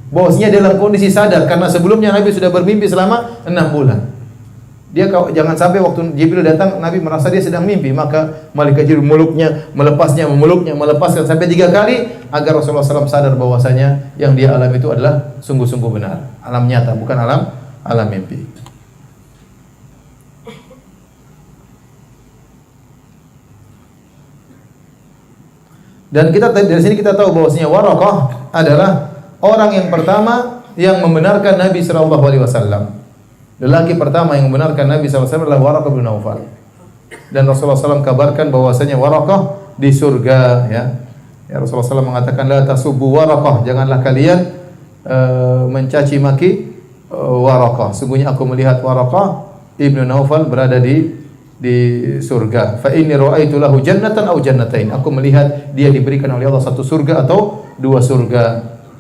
Bahwasanya dalam kondisi sadar, karena sebelumnya Nabi sudah bermimpi selama 6 bulan. Dia jangan sampai waktu Jibril datang Nabi merasa dia sedang mimpi, maka malaikat Jibril memeluknya, memeluknya, melepaskan sampai 3 kali agar Rasulullah SAW sadar bahwasanya yang dia alami itu adalah sungguh-sungguh benar, alam nyata, bukan alam mimpi. Dan kita dari sini kita tahu bahwasanya Waraqah adalah orang yang pertama yang membenarkan Nabi sallallahu alaihi wasallam. Lelaki pertama yang membenarkan Nabi sallallahu alaihi wasallam adalah Waraqah bin Naufal. Dan Rasulullah SAW kabarkan bahwasanya Waraqah di surga ya. Ya Rasulullah SAW mengatakan la tasubbu Waraqah, janganlah kalian mencaci maki Waraqah. Sungguhnya aku melihat Waraqah ibnu Naufal berada di surga. Fa inni ra'aitu lahu jannatan aw jannatain. Aku melihat dia diberikan oleh Allah satu surga atau 2 surga.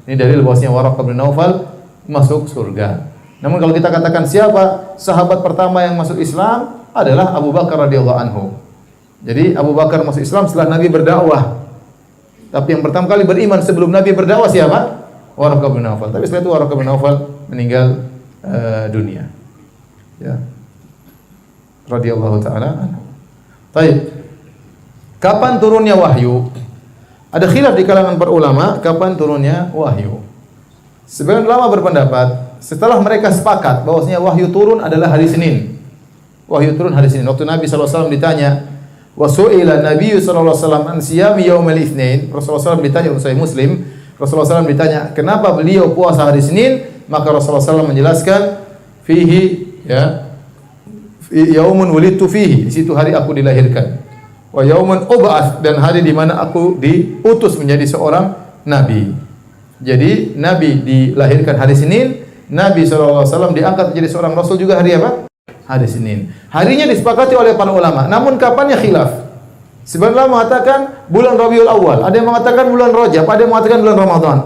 Ini dalil bahwasanya Waraqah bin Naufal masuk surga. Namun kalau kita katakan siapa sahabat pertama yang masuk Islam adalah Abu Bakar radhiyallahu anhu. Jadi Abu Bakar masuk Islam setelah Nabi berdakwah. Tapi yang pertama kali beriman sebelum Nabi berdakwah siapa? Waraqah bin Naufal. Tapi setelah itu Waraqah bin Naufal meninggal dunia. Ya. Radhiyallahu taala anhu. Baik. Kapan turunnya wahyu? Ada khilaf di kalangan para ulama kapan turunnya wahyu. Sebagian ulama berpendapat setelah mereka sepakat bahwasanya wahyu turun adalah hari Senin. Wahyu turun hari Senin. Waktu Nabi sallallahu alaihi wasallam ditanya, wa su'ila Nabi sallallahu alaihi wasallam an siyami yaumil Itsnain. Rasulullah SAW ditanya oleh Sahih Muslim, Rasulullah SAW ditanya, kenapa beliau puasa hari Senin? Maka Rasulullah SAW menjelaskan fihi ya yaumun wulidtu fihi, di situ hari aku dilahirkan. wa yaumun ub'ats, dan hari di mana aku diutus menjadi seorang nabi. Jadi Nabi dilahirkan hari Senin, Nabi SAW diangkat menjadi seorang Rasul juga hari apa? Hari Senin. Harinya disepakati oleh para ulama, namun kapannya khilaf. Sebenarnya mengatakan bulan Rabiul Awal, ada yang mengatakan bulan Rajab, ada yang mengatakan bulan Ramadan.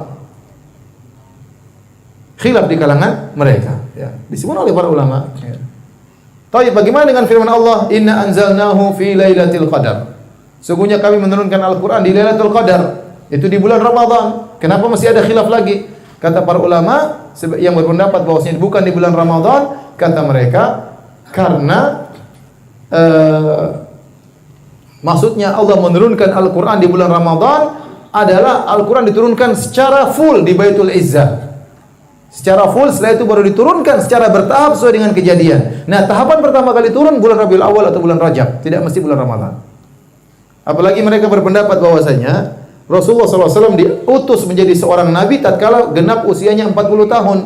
Khilaf di kalangan mereka, ya. Disebut oleh para ulama. Ya. Tapi bagaimana dengan firman Allah, Inna anzalnahu fi lailatul qadar. Sungguhnya kami menurunkan Al-Quran di Lailatul Qadar, itu di bulan Ramadan. Kenapa masih ada khilaf lagi? Kata para ulama yang berpendapat bahwasanya bukan di bulan Ramadan, kata mereka karena maksudnya Allah menurunkan Al-Quran di bulan Ramadan adalah Al-Quran diturunkan secara full di Baitul Izzah. Secara full, setelah itu baru diturunkan secara bertahap sesuai dengan kejadian. Nah, tahapan pertama kali turun bulan Rabiul Awal atau bulan Rajab, tidak mesti bulan Ramadan. Apalagi mereka berpendapat bahwasanya Rasulullah SAW diutus menjadi seorang nabi tatkala genap usianya 40 tahun.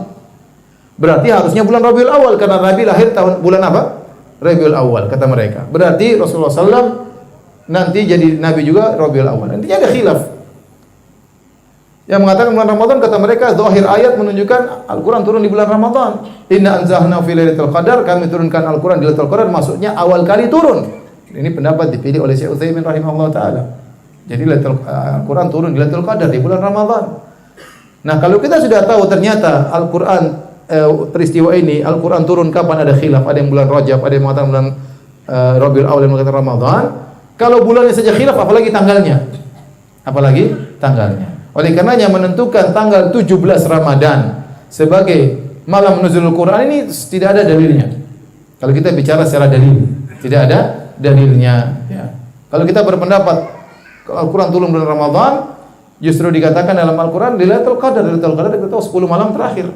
Berarti harusnya bulan Rabiul Awal karena Nabi lahir tahun bulan apa? Rabiul Awal kata mereka. Berarti Rasulullah SAW nanti jadi nabi juga Rabiul Awal. Nantinya ada khilaf. Yang mengatakan bulan Ramadan, kata mereka zahir ayat menunjukkan Al-Quran turun di bulan Ramadan. Inna anzalnahu fi lailatul qadar, kami turunkan Al-Quran di Lailatul Qadar, maksudnya awal kali turun. Ini pendapat dipilih oleh Syekh Utsaimin rahimahullah taala. Jadi Al-Quran turun di Lailatul Qadar di bulan Ramadan. Nah, kalau kita sudah tahu ternyata Al-Quran peristiwa ini Al-Quran turun kapan, ada khilaf, ada yang bulan Rajab, ada yang mengatakan bulan Rabiul Awal, ada yang mengatakan Ramadan. Kalau bulannya saja khilaf, apalagi tanggalnya? Apalagi tanggalnya. Oleh karenanya menentukan tanggal 17 Ramadan sebagai malam nuzulul Quran ini tidak ada dalilnya. Kalau kita bicara secara dalil, tidak ada dalilnya. Ya. Kalau kita berpendapat Al-Quran turun bulan Ramadan, justru dikatakan dalam Al-Quran di Lailatul Qadar. Lailatul Qadar kita tahu 10 malam terakhir.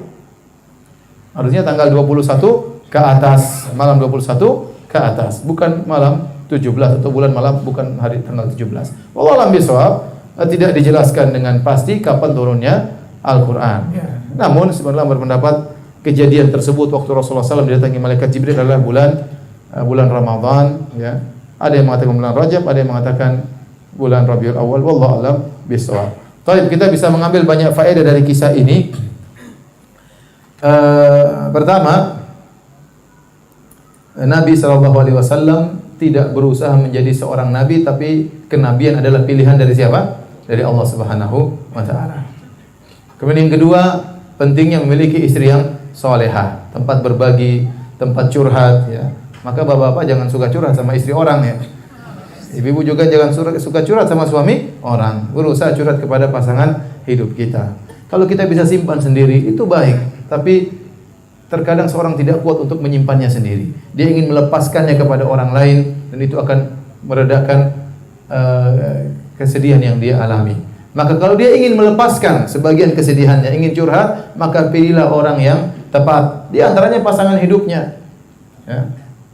Harusnya tanggal 21 ke atas, malam 21 ke atas, bukan malam 17 atau bulan malam, bukan hari tanggal 17. Wallahu a'lam bishawab. Tidak dijelaskan dengan pasti kapan turunnya Al-Quran. Ya. Namun sebenarnya berpendapat kejadian tersebut waktu Rasulullah SAW didatangi malaikat Jibril adalah bulan Ramadan. Ya. Ada yang mengatakan bulan Rajab, ada yang mengatakan bulan Rabiul Awal. Wallahu a'lam bishawab. Baik, kita bisa mengambil banyak faedah dari kisah ini. Pertama, Nabi SAW tidak berusaha menjadi seorang nabi, tapi kenabian adalah pilihan dari siapa? Dari Allah Subhanahu wa taala. Kemudian yang kedua, pentingnya memiliki istri yang salehah, tempat berbagi, tempat curhat, ya. Maka bapak-bapak jangan suka curhat sama istri orang, ya. Ibu-ibu juga jangan suka curhat sama suami orang. Berusaha curhat kepada pasangan hidup kita. Kalau kita bisa simpan sendiri itu baik, tapi terkadang seorang tidak kuat untuk menyimpannya sendiri. Dia ingin melepaskannya kepada orang lain dan itu akan meredakan kesedihan yang dia alami. Maka kalau dia ingin melepaskan sebagian kesedihannya, ingin curhat, maka pilihlah orang yang tepat. Di antaranya pasangan hidupnya. Ya.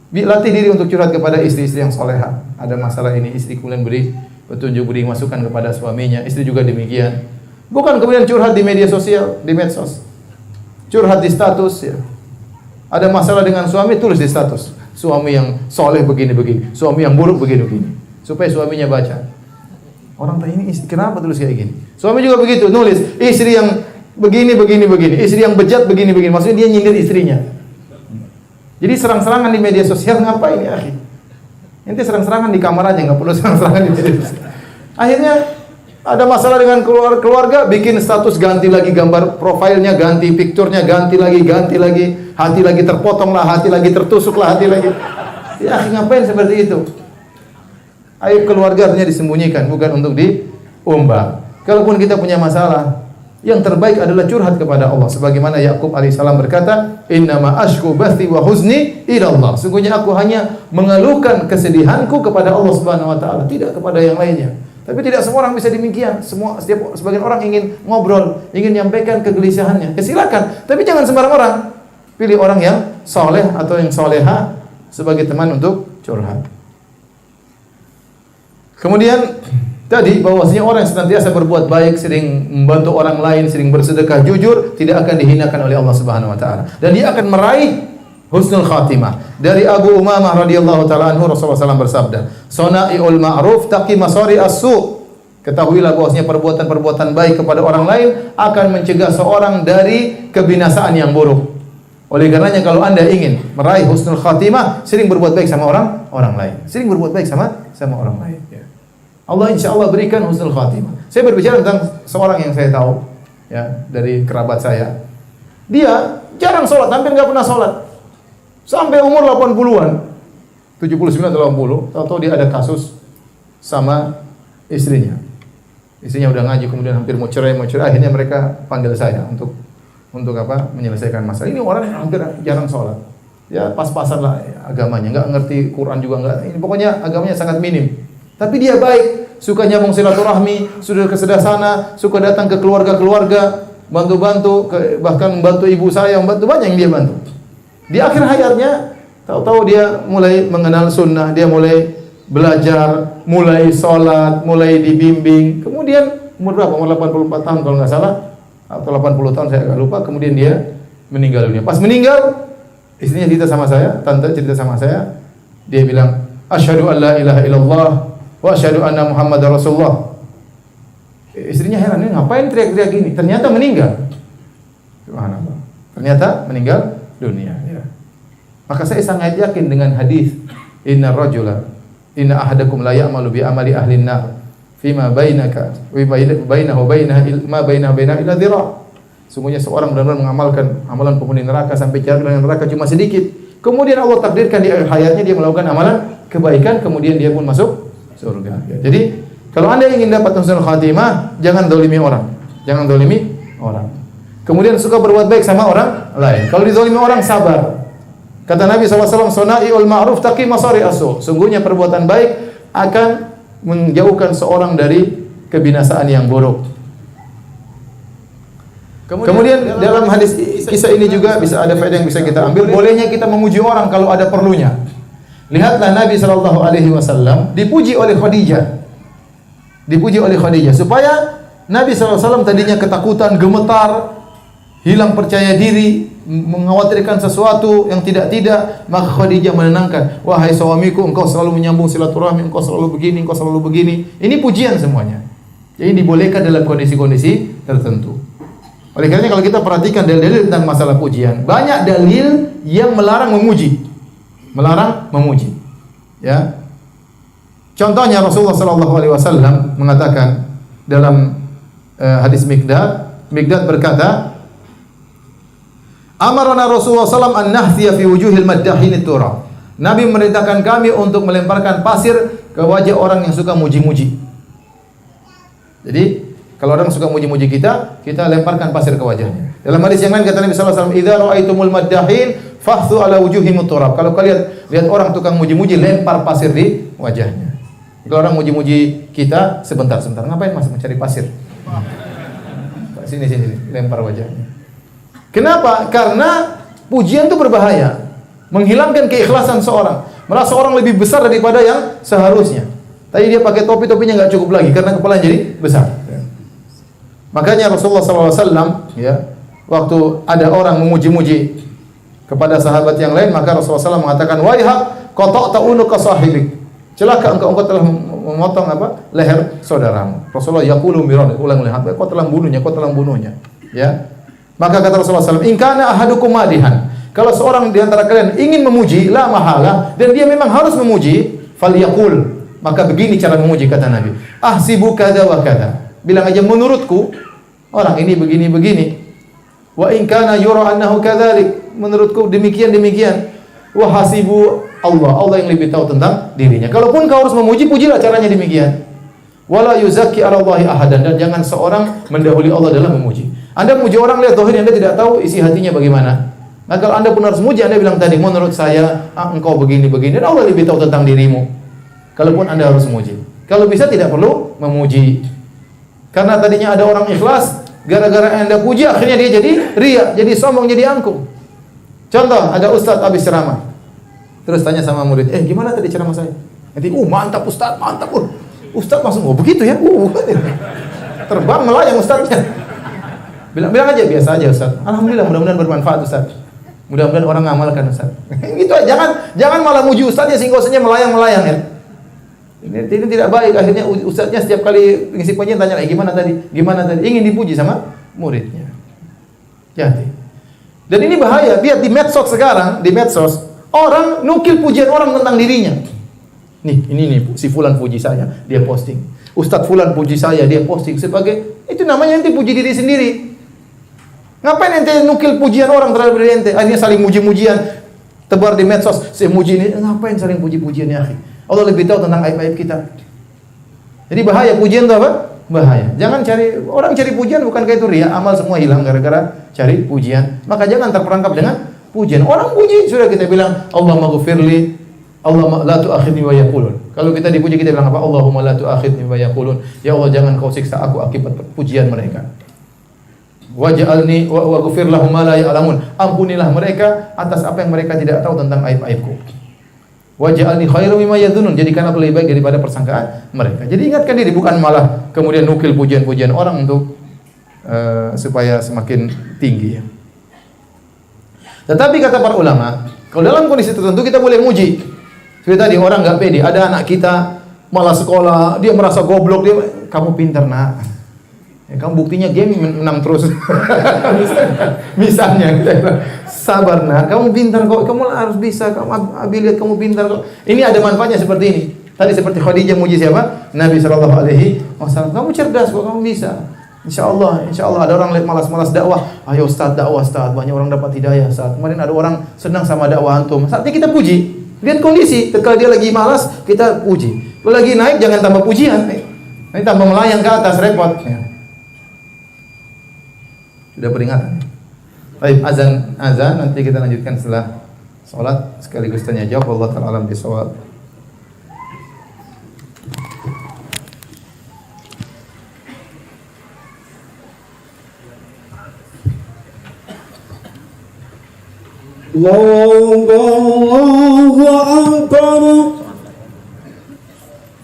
Latih diri untuk curhat kepada istri-istri yang solehah. Ada masalah ini, istri kemudian beri petunjuk, beri masukan kepada suaminya. Istri juga demikian. Bukan kemudian curhat di media sosial, di medsos. Curhat di status, ya. Ada masalah dengan suami, tulis di status. Suami yang soleh begini-begini, suami yang buruk begini-begini, supaya suaminya baca. Orang tanya ini istri kenapa tulis kayak gini? Suami juga begitu, nulis istri yang begini-begini-begini, istri yang bejat begini-begini. Maksudnya dia nyindir istrinya. Jadi serang-serangan di media sosial ngapain ya, akhi? Ente serang-serangan di kamar aja, nggak perlu serang-serangan di media sosial. Akhirnya ada masalah dengan keluarga, bikin status, ganti lagi gambar profilnya, ganti picture-nya, ganti lagi, hati lagi terpotong lah, hati lagi tertusuk lah, hati lagi. Ya, ngapain seperti itu? Aib keluarga artinya disembunyikan, bukan untuk diumbar. Kalaupun kita punya masalah, yang terbaik adalah curhat kepada Allah. Sebagaimana Yakub alaihissalam berkata, "Innama ashku bathi wa huzni ila Allah." Sungguhnya aku hanya mengeluhkan kesedihanku kepada Allah Subhanahu wa taala, tidak kepada yang lainnya. Tapi tidak semua orang bisa demikian. Sebagian orang ingin ngobrol, ingin menyampaikan kegelisahannya. Silakan, tapi jangan sembarang orang. Pilih orang yang soleh atau yang soleha sebagai teman untuk curhat. Kemudian tadi bahwasanya orang yang senantiasa berbuat baik, sering membantu orang lain, sering bersedekah jujur, tidak akan dihinakan oleh Allah Subhanahu wa taala. Dan dia akan meraih husnul khatimah. Dari Abu Umamah radhiyallahu taala anhu, Rasulullah SAW bersabda, "Sana'iul ma'ruf taqi masari as-su'." Ketahuilah bahwasanya perbuatan-perbuatan baik kepada orang lain akan mencegah seorang dari kebinasaan yang buruk. Oleh karenanya kalau Anda ingin meraih husnul khatimah, sering berbuat baik sama orang lain. Sering berbuat baik sama orang lain, ya. Allah insyaallah berikan husnul khatimah. Saya berbicara tentang seorang yang saya tahu, ya, dari kerabat saya. Dia jarang sholat, hampir nggak pernah sholat. Sampai umur 80-an. 79 atau 80, tahu-tahu dia ada kasus sama istrinya. Istrinya udah ngaji, kemudian hampir mau cerai, akhirnya mereka panggil saya untuk apa? Menyelesaikan masalah. Ini orang yang hampir jarang sholat. Ya pas-pasan lah agamanya, nggak ngerti Quran juga nggak. Ini pokoknya agamanya sangat minim. Tapi dia baik, suka nyambung silaturahmi, sudah kesedah sana, suka datang ke keluarga-keluarga, bantu-bantu, bahkan membantu ibu saya, membantu banyak yang dia bantu. Di akhir hayatnya, tahu-tahu dia mulai mengenal sunnah, dia mulai belajar, mulai sholat, mulai dibimbing. Kemudian umur berapa? Umur 84 tahun kalau nggak salah, atau 80 tahun saya nggak lupa. Kemudian dia meninggal dunia. Pas meninggal, istrinya cerita sama saya, tante cerita sama saya, dia bilang, "Asyhadu an la ilaha illallah wa asyhadu anna Muhammadar Rasulullah." Istrinya heran, ini ngapain teriak-teriak gini? Ternyata meninggal. Subhanallah. Ternyata meninggal dunia. Ya. Maka saya sangat yakin dengan hadis, "Inna rajula, inna ahadakum la ya'malu bi amali ahli an-nar, fima bainaka wa bainahu bainaha ma bainahu bainaha illa dhira'." Sungguhnya seorang benar-benar mengamalkan amalan penghuni neraka sampai jarak dengan neraka cuma sedikit. Kemudian Allah takdirkan di akhir hayatnya dia melakukan amalan kebaikan, kemudian dia pun masuk surga. Ya. Jadi kalau Anda ingin dapat husnul khatimah, jangan dolimi orang. Jangan dolimi orang. Kemudian suka berbuat baik sama orang lain. Kalau dizalimi orang, sabar. Kata Nabi SAW, "Sona'iul ma'ruf taqi masari as-su'." Sungguhnya perbuatan baik akan menjauhkan seorang dari kebinasaan yang buruk. Kemudian dalam hadis kisah ini juga bisa ada faedah yang bisa kita ambil. Bolehnya kita memuji orang kalau ada perlunya. Lihatlah Nabi SAW dipuji oleh Khadijah. Dipuji oleh Khadijah supaya Nabi SAW tadinya ketakutan, gemetar, hilang percaya diri, mengkhawatirkan sesuatu yang tidak-tidak, maka Khadijah menenangkan, "Wahai suamiku, engkau selalu menyambung silaturahmi, engkau selalu begini, engkau selalu begini." Ini pujian semuanya. Jadi dibolehkan dalam kondisi-kondisi tertentu. Oleh karena kalau kita perhatikan dalil-dalil tentang masalah pujian, banyak dalil yang melarang memuji. Melarang memuji. Ya. Contohnya Rasulullah SAW mengatakan dalam hadis Miqdad berkata, "Amarana Rasulullah SAW an nahthiya fi wujuhil maddahin turab." Nabi memerintahkan kami untuk melemparkan pasir ke wajah orang yang suka muji-muji. Jadi kalau orang suka muji-muji kita lemparkan pasir ke wajahnya. Dalam hadis yang lain kata Nabi SAW, "Idza ra'aitumul maddahin fahthu ala wujuhihim turab." Kalau kalian lihat orang tukang muji-muji, lempar pasir di wajahnya. Kalau orang muji-muji kita, sebentar, ngapain Mas mencari pasir? Sini, lempar wajahnya. Kenapa? Karena pujian itu berbahaya, menghilangkan keikhlasan seorang, merasa orang lebih besar daripada yang seharusnya. Tadi dia pakai topinya nggak cukup lagi karena kepalanya jadi besar. Makanya Rasulullah SAW, ya, waktu ada orang memuji-muji kepada sahabat yang lain, maka Rasulullah SAW mengatakan, "Waihak, qata'ta unuka sahibik." Celaka engkau telah memotong leher saudaramu. Rasulullah yaqulu miran, ulang-ulang, kau telah membunuhnya. Ya. Maka kata Rasulullah SAW, "In kana ahadukum madihan." Kalau seorang di antara kalian ingin memuji, la mahala, dan dia memang harus memuji, falyaqul. Maka begini cara memuji kata Nabi. "Ahsibu kadza wa kadza." Bilang aja, menurutku orang ini begini. Wa in kana yura annahu kadzalik. Menurutku demikian. Wa hasibu Allah yang lebih tahu tentang dirinya. Kalaupun kau harus memuji, pujilah caranya demikian. Wala yuzakki 'ala Allahi ahadan, dan jangan seorang mendahului Allah dalam memuji. Anda memuji orang, lihat zahir, Anda tidak tahu isi hatinya bagaimana. Nah, kalau Anda pun harus memuji, Anda bilang tadi, "Menurut saya, engkau begini." Dan Allah lebih tahu tentang dirimu. Kalaupun Anda harus memuji. Kalau bisa tidak perlu memuji. Karena tadinya ada orang ikhlas, gara-gara Anda puji akhirnya dia jadi riya, jadi sombong, jadi angkuh. Contoh, ada ustaz habis ceramah. Terus tanya sama murid, "Gimana tadi ceramah saya?" Nanti, "Mantap Ustaz, mantap." Ustaz langsung, "Oh, begitu ya?" Terbang melayang ustaznya. Bilang aja biasa aja Ustaz. Alhamdulillah, mudah-mudahan bermanfaat Ustaz. Mudah-mudahan orang ngamalkan Ustaz. Itu jangan malah muji ustaznya sehingga ustaznya melayang-melayang ya. Ini tidak baik. Akhirnya ustaznya setiap kali ngisi pengajian tanya lagi gimana tadi? Gimana tadi? Ingin dipuji sama muridnya. Jadi. Dan ini bahaya. Lihat di medsos sekarang, di medsos orang nukil pujian orang tentang dirinya. Ini si fulan puji saya, dia posting. Ustaz fulan puji saya, dia posting sebagai itu namanya ente puji diri sendiri. Ngapain ente nukil pujian orang terhadap diri ente? Akhirnya saling muji-mujian tebar di medsos. Saya muji ini, ngapain saling puji-pujian ya, akhi? Allah lebih tahu tentang aib-aib kita. Jadi bahaya pujian itu apa? Bahaya. Jangan orang cari pujian bukan kayak itu ria, amal semua hilang gara-gara cari pujian. Maka jangan terperangkap dengan pujian. Orang puji sudah kita bilang Allahumma ghfirli, Allahumma la tu'akhidni wa yaqulun. Kalau kita dipuji kita bilang apa? Allahumma la tu'akhidni wa yaqulun. Ya Allah jangan kau siksa aku akibat pujian mereka. Waj'alni wa ghfir lahum ma la ya'lamun. Ampunilah mereka atas apa yang mereka tidak tahu tentang aib-aibku. Waj'alni khairan mimma yadhunnun. Jadikan aku lebih baik daripada persangkaan mereka. Jadi ingatkan diri, bukan malah kemudian nukil pujian-pujian orang untuk supaya semakin tinggi ya. Tetapi kata para ulama, kalau dalam kondisi tertentu kita boleh muji. Seperti tadi orang enggak pede, ada anak kita malah sekolah, dia merasa goblok, kamu pintar nak. Ya, kamu buktinya game menang terus. Misalnya, sabar nak, kamu pintar kok, kamu harus bisa, kamu lihat kamu pintar kok. Ini ada manfaatnya seperti ini. Tadi seperti Khadijah muji siapa? Nabi sallallahu alaihi wasallam. Kamu cerdas kok, kamu bisa. Insya Allah ada orang lihat malas-malas dakwah. Ayo Ustaz dakwah Ustaz, banyak orang dapat hidayah Ustaz. Kemarin ada orang senang sama dakwah antum. Saatnya kita puji. Lihat kondisi, ketika dia lagi malas, kita puji. Kalau lagi naik jangan tambah pujian. Nanti tambah melayang ke atas, repot. Ya. Sudah peringatan. Baik, azan nanti kita lanjutkan setelah salat sekaligus tanya jawab. Allah taala alam bisawab. Allahu Akbar.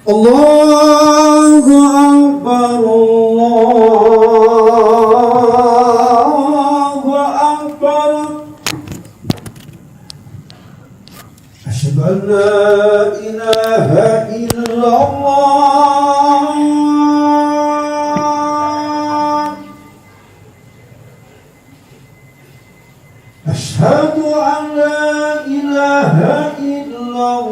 Allahu Akbar. Allahu Akbar. Asyhadu an la ilaha illallah. Asyhadu an la ilaha illallah.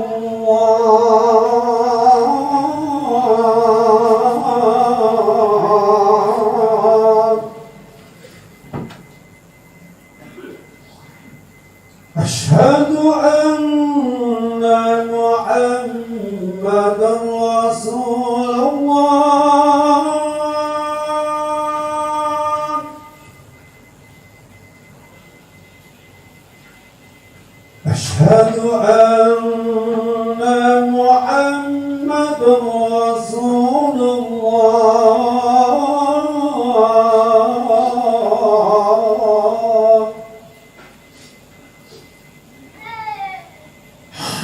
Asyhadu anna Muhammadan Rasulullah. Asyhadu anna Muhammadan Rasulullah.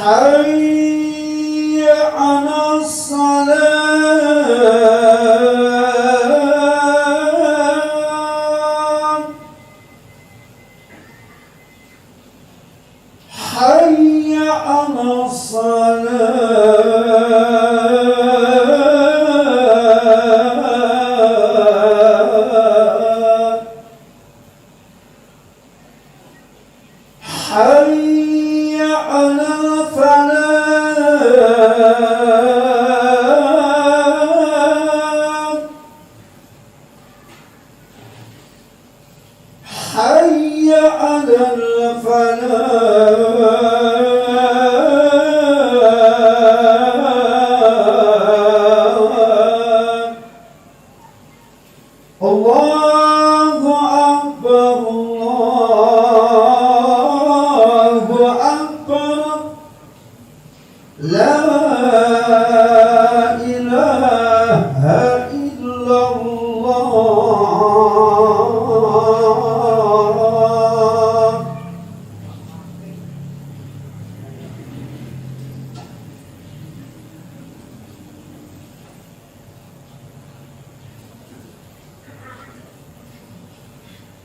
Hayya 'alas salat. Hayya 'alas salat. Hayya 'alal falah.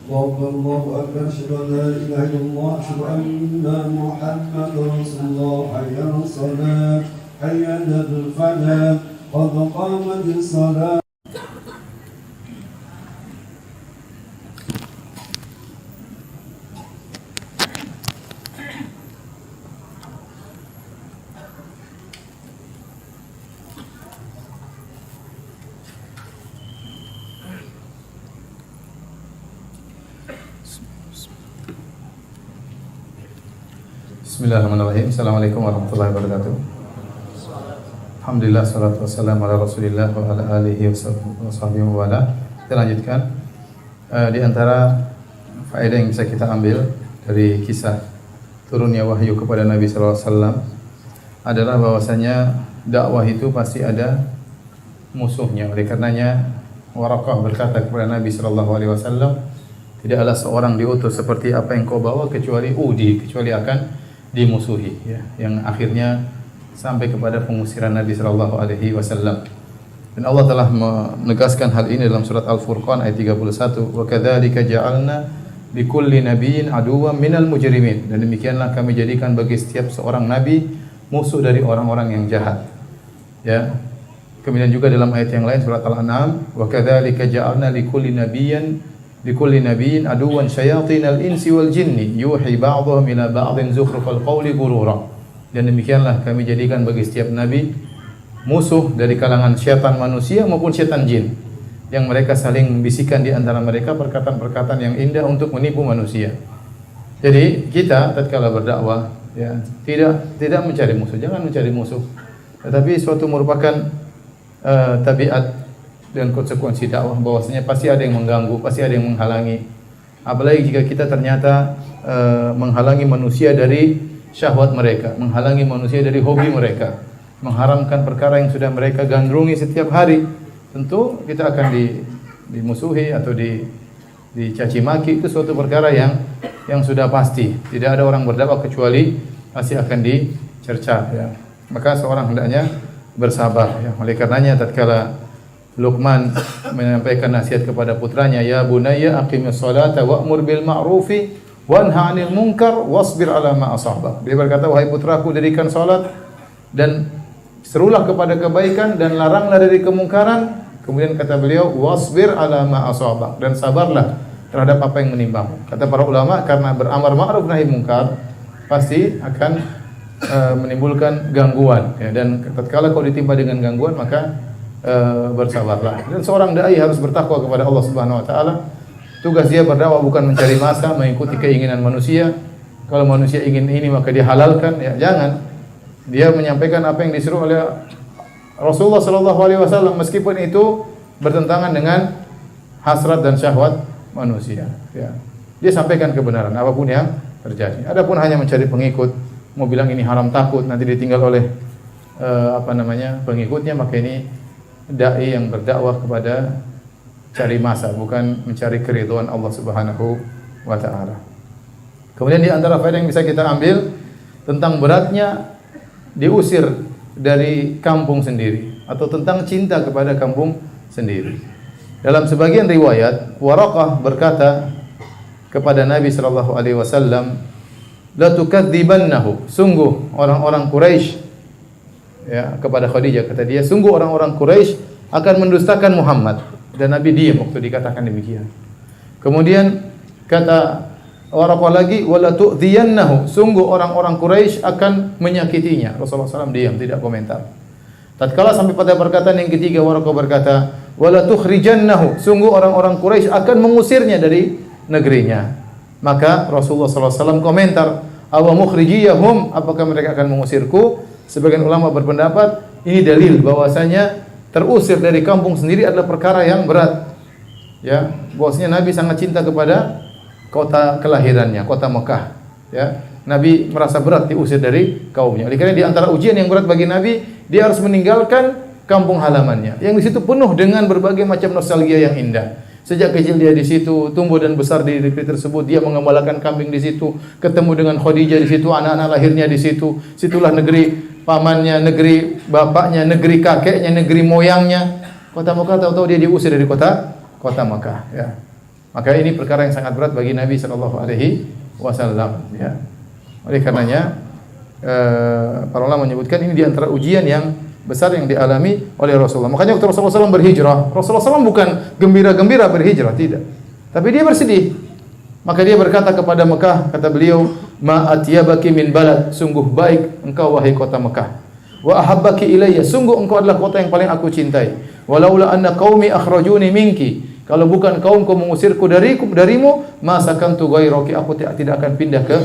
الله أكبر أشهد أن لا إله إلا الله أشهد أن محمدا رسول الله حي على الصلاة حي على الفلاح قد قامت الصلاة. Bismillahirrahmanirrahim. Assalamualaikum warahmatullahi wabarakatuh. Alhamdulillah, salatu wassalamu ala rasulillah wa ala alihi wa sahbihi wa ala. Kita lanjutkan. Di antara faedah yang bisa kita ambil dari kisah turunnya wahyu kepada Nabi SAW adalah bahwasanya dakwah itu pasti ada musuhnya. Oleh karenanya Waraqah berkata kepada Nabi SAW, tidaklah seorang diutus seperti apa yang kau bawa kecuali akan dimusuhi, ya, yang akhirnya sampai kepada pengusiran Nabi sallallahu alaihi wasallam. Dan Allah telah menegaskan hal ini dalam surat Al-Furqan ayat 31, "Wa kadzalika ja'alna likulli nabiyyin aduwwan minal mujrimin." Dan demikianlah kami jadikan bagi setiap seorang nabi musuh dari orang-orang yang jahat. Ya. Kemudian juga dalam ayat yang lain surat Al-An'am, "Wa kadzalika ja'alna likulli nabiyyin aduwwan syayatinal insi wal jinni yuhi ba'dhum ila ba'dhin zukhrufal qawli ghurura." Dan demikianlah kami jadikan bagi setiap nabi musuh dari kalangan syaitan manusia maupun syaitan jin, yang mereka saling membisikkan di antara mereka perkataan-perkataan yang indah untuk menipu manusia. Jadi kita tatkala berdakwah, ya, tidak mencari musuh, jangan mencari musuh. Tetapi suatu merupakan tabiat dan konsekuensi dakwah, bahwasanya pasti ada yang mengganggu, pasti ada yang menghalangi. Apalagi jika kita ternyata menghalangi manusia dari syahwat mereka, menghalangi manusia dari hobi mereka, mengharamkan perkara yang sudah mereka gandrungi setiap hari, tentu kita akan dimusuhi atau dicaci maki. Itu suatu perkara yang sudah pasti. Tidak ada orang berdakwah kecuali pasti akan dicerca, ya. Maka seorang hendaknya bersabar, ya. Oleh karenanya tatkala Luqman menyampaikan nasihat kepada putranya, "Ya bunayya aqimis salata wa'mur bil ma'rufi wanha 'anil munkar wasbir 'ala ma asabak." Dia berkata, "Wahai putraku, dirikan salat dan serulah kepada kebaikan dan laranglah dari kemungkaran." Kemudian kata beliau, "Wasbir 'ala ma asabak," dan sabarlah terhadap apa yang menimbamu. Kata para ulama, karena beramar ma'ruf nahi munkar pasti akan menimbulkan gangguan, ya. Dan tatkala kau ditimpa dengan gangguan, maka bersabarlah. Dan seorang dai harus bertakwa kepada Allah Subhanahu wa taala. Tugas dia berdakwah bukan mencari massa, mengikuti keinginan manusia. Kalau manusia ingin ini maka dia halalkan, ya jangan. Dia menyampaikan apa yang disuruh oleh Rasulullah sallallahu alaihi wasallam meskipun itu bertentangan dengan hasrat dan syahwat manusia, ya. Dia sampaikan kebenaran apapun yang terjadi. Adapun hanya mencari pengikut, mau bilang ini haram takut nanti ditinggal oleh pengikutnya, maka ini dai yang berdakwah kepada cari masa, bukan mencari keridhaan Allah Subhanahu wa taala. Kemudian di antara faedah yang bisa kita ambil tentang beratnya diusir dari kampung sendiri atau tentang cinta kepada kampung sendiri. Dalam sebagian riwayat, Waraqah berkata kepada Nabi sallallahu alaihi wasallam, "La tukadzibannahu." Sungguh orang-orang Quraisy, ya, kepada Khadijah, kata dia, sungguh orang-orang Quraisy akan mendustakan Muhammad. Dan Nabi diam waktu dikatakan demikian. Kemudian kata Waraqah lagi, wala tu'dhiyannahu, sungguh orang-orang Quraisy akan menyakitinya. Rasulullah SAW diam, tidak komentar. Tatkala sampai pada perkataan yang ketiga, Waraqah berkata, wala tukhrijannahu, sungguh orang-orang Quraisy akan mengusirnya dari negerinya. Maka Rasulullah SAW komentar, awa mukhrijiyahum, apakah mereka akan mengusirku? Sebagian ulama berpendapat ini dalil bahwasanya terusir dari kampung sendiri adalah perkara yang berat, ya. Bahwasanya Nabi sangat cinta kepada kota kelahirannya, kota Mekah, ya. Nabi merasa berat diusir dari kaumnya. Oleh karena di antara ujian yang berat bagi Nabi, dia harus meninggalkan kampung halamannya yang di situ penuh dengan berbagai macam nostalgia yang indah. Sejak kecil dia di situ, tumbuh dan besar di negeri tersebut, dia mengembalakan kambing di situ, ketemu dengan Khadijah di situ, anak-anak lahirnya di situ. Situlah negeri pamannya, negeri bapaknya, negeri kakeknya, negeri moyangnya. Kota Mekah, tahu-tahu dia diusir dari kota Mekah, ya. Maka ini perkara yang sangat berat bagi Nabi sallallahu alaihi wasallam, ya. Oleh karenanya para ulama menyebutkan ini di antara ujian yang besar yang dialami oleh Rasulullah. Makanya waktu Rasulullah SAW berhijrah, Rasulullah SAW bukan gembira-gembira berhijrah, tidak. Tapi dia bersedih. Maka dia berkata kepada Mekah, kata beliau, "Ma atyabaki min balad, sungguh baik engkau wahai kota Mekah. Wa ahabbaki ilayya, sungguh engkau adalah kota yang paling aku cintai. Walaula anna qaumi akhrajuni minki, kalau bukan kaumku mengusirku darimu, ma sakantu ghairaki, aku tidak akan pindah ke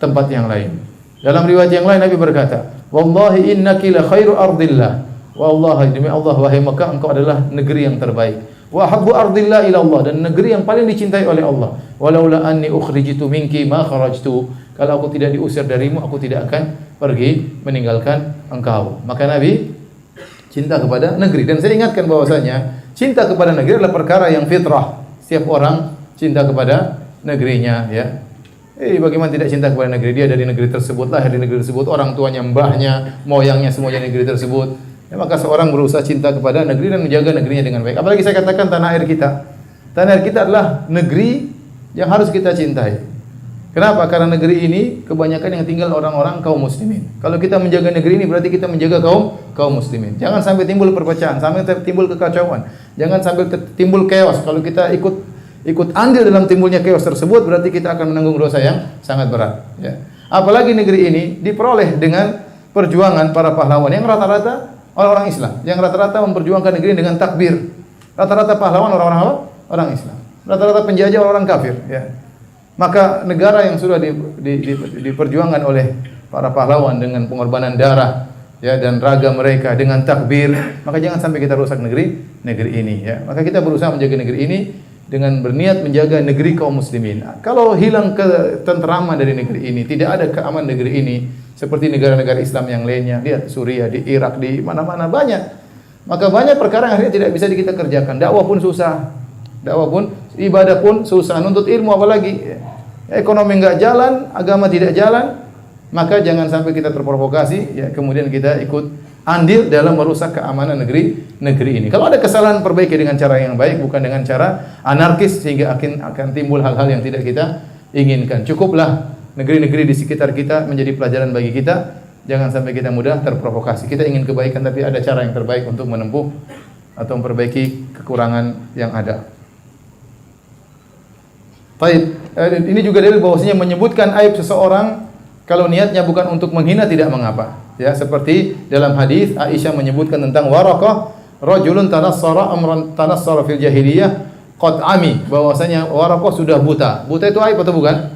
tempat yang lain." Dalam riwayat yang lain Nabi berkata, "Wallahi innaki la khairu ardillah." Wallahi, demi Allah wahai Mekah, engkau adalah negeri yang terbaik. Wa habbu ardillah ila Allah, dan negeri yang paling dicintai oleh Allah. Walaula anni ukhrijitu minki ma kharajtu. Kalau aku tidak diusir darimu, aku tidak akan pergi meninggalkan engkau. Maka Nabi cinta kepada negeri, dan saya ingatkan bahwasanya cinta kepada negeri adalah perkara yang fitrah. Setiap orang cinta kepada negerinya, ya. Bagaimana tidak cinta kepada negeri? Dia dari negeri tersebut, lahir di negeri tersebut, orang tuanya, mbahnya, moyangnya semuanya negeri tersebut. Ya, maka seorang berusaha cinta kepada negeri dan menjaga negerinya dengan baik. Apalagi saya katakan tanah air kita. Tanah air kita adalah negeri yang harus kita cintai. Kenapa? Karena negeri ini kebanyakan yang tinggal orang-orang kaum muslimin. Kalau kita menjaga negeri ini berarti kita menjaga kaum muslimin. Jangan sampai timbul perpecahan, sampai timbul kekacauan. Jangan sampai timbul chaos. Kalau kita ikut andil dalam timbulnya chaos tersebut, berarti kita akan menanggung dosa yang sangat berat, ya. Apalagi negeri ini diperoleh dengan perjuangan para pahlawan yang rata-rata orang-orang Islam, yang rata-rata memperjuangkan negeri dengan takbir. Rata-rata pahlawan orang Islam. Rata-rata penjajah orang kafir, ya. Maka negara yang sudah diperjuangkan oleh para pahlawan dengan pengorbanan darah, ya, dan raga mereka dengan takbir, maka jangan sampai kita rusak negeri ini, ya. Maka kita berusaha menjaga negeri ini dengan berniat menjaga negeri kaum muslimin. Kalau hilang ketenteraman dari negeri ini, tidak ada keamanan negeri ini seperti negara-negara Islam yang lainnya, lihat Suriah, di Irak, di mana-mana banyak. Maka banyak perkara yang akhirnya tidak bisa kita kerjakan. Dakwah pun susah. Dakwah pun, ibadah pun susah, nuntut ilmu apalagi. Ekonomi enggak jalan, agama tidak jalan, maka jangan sampai kita terprovokasi, ya, kemudian kita ikut andil dalam merusak keamanan negeri ini. Kalau ada kesalahan, perbaiki dengan cara yang baik, bukan dengan cara anarkis sehingga akan timbul hal-hal yang tidak kita inginkan. Cukuplah negeri-negeri di sekitar kita menjadi pelajaran bagi kita. Jangan sampai kita mudah terprovokasi. Kita ingin kebaikan, tapi ada cara yang terbaik untuk menempuh atau memperbaiki kekurangan yang ada. Baik, ini juga dalil bahwasanya menyebutkan aib seseorang kalau niatnya bukan untuk menghina tidak mengapa. Ya, seperti dalam hadis Aisyah menyebutkan tentang Waraqah, rajulun tanassara fil jahiliyah qad ami, bahwasanya Waraqah sudah buta. Buta itu aib atau bukan?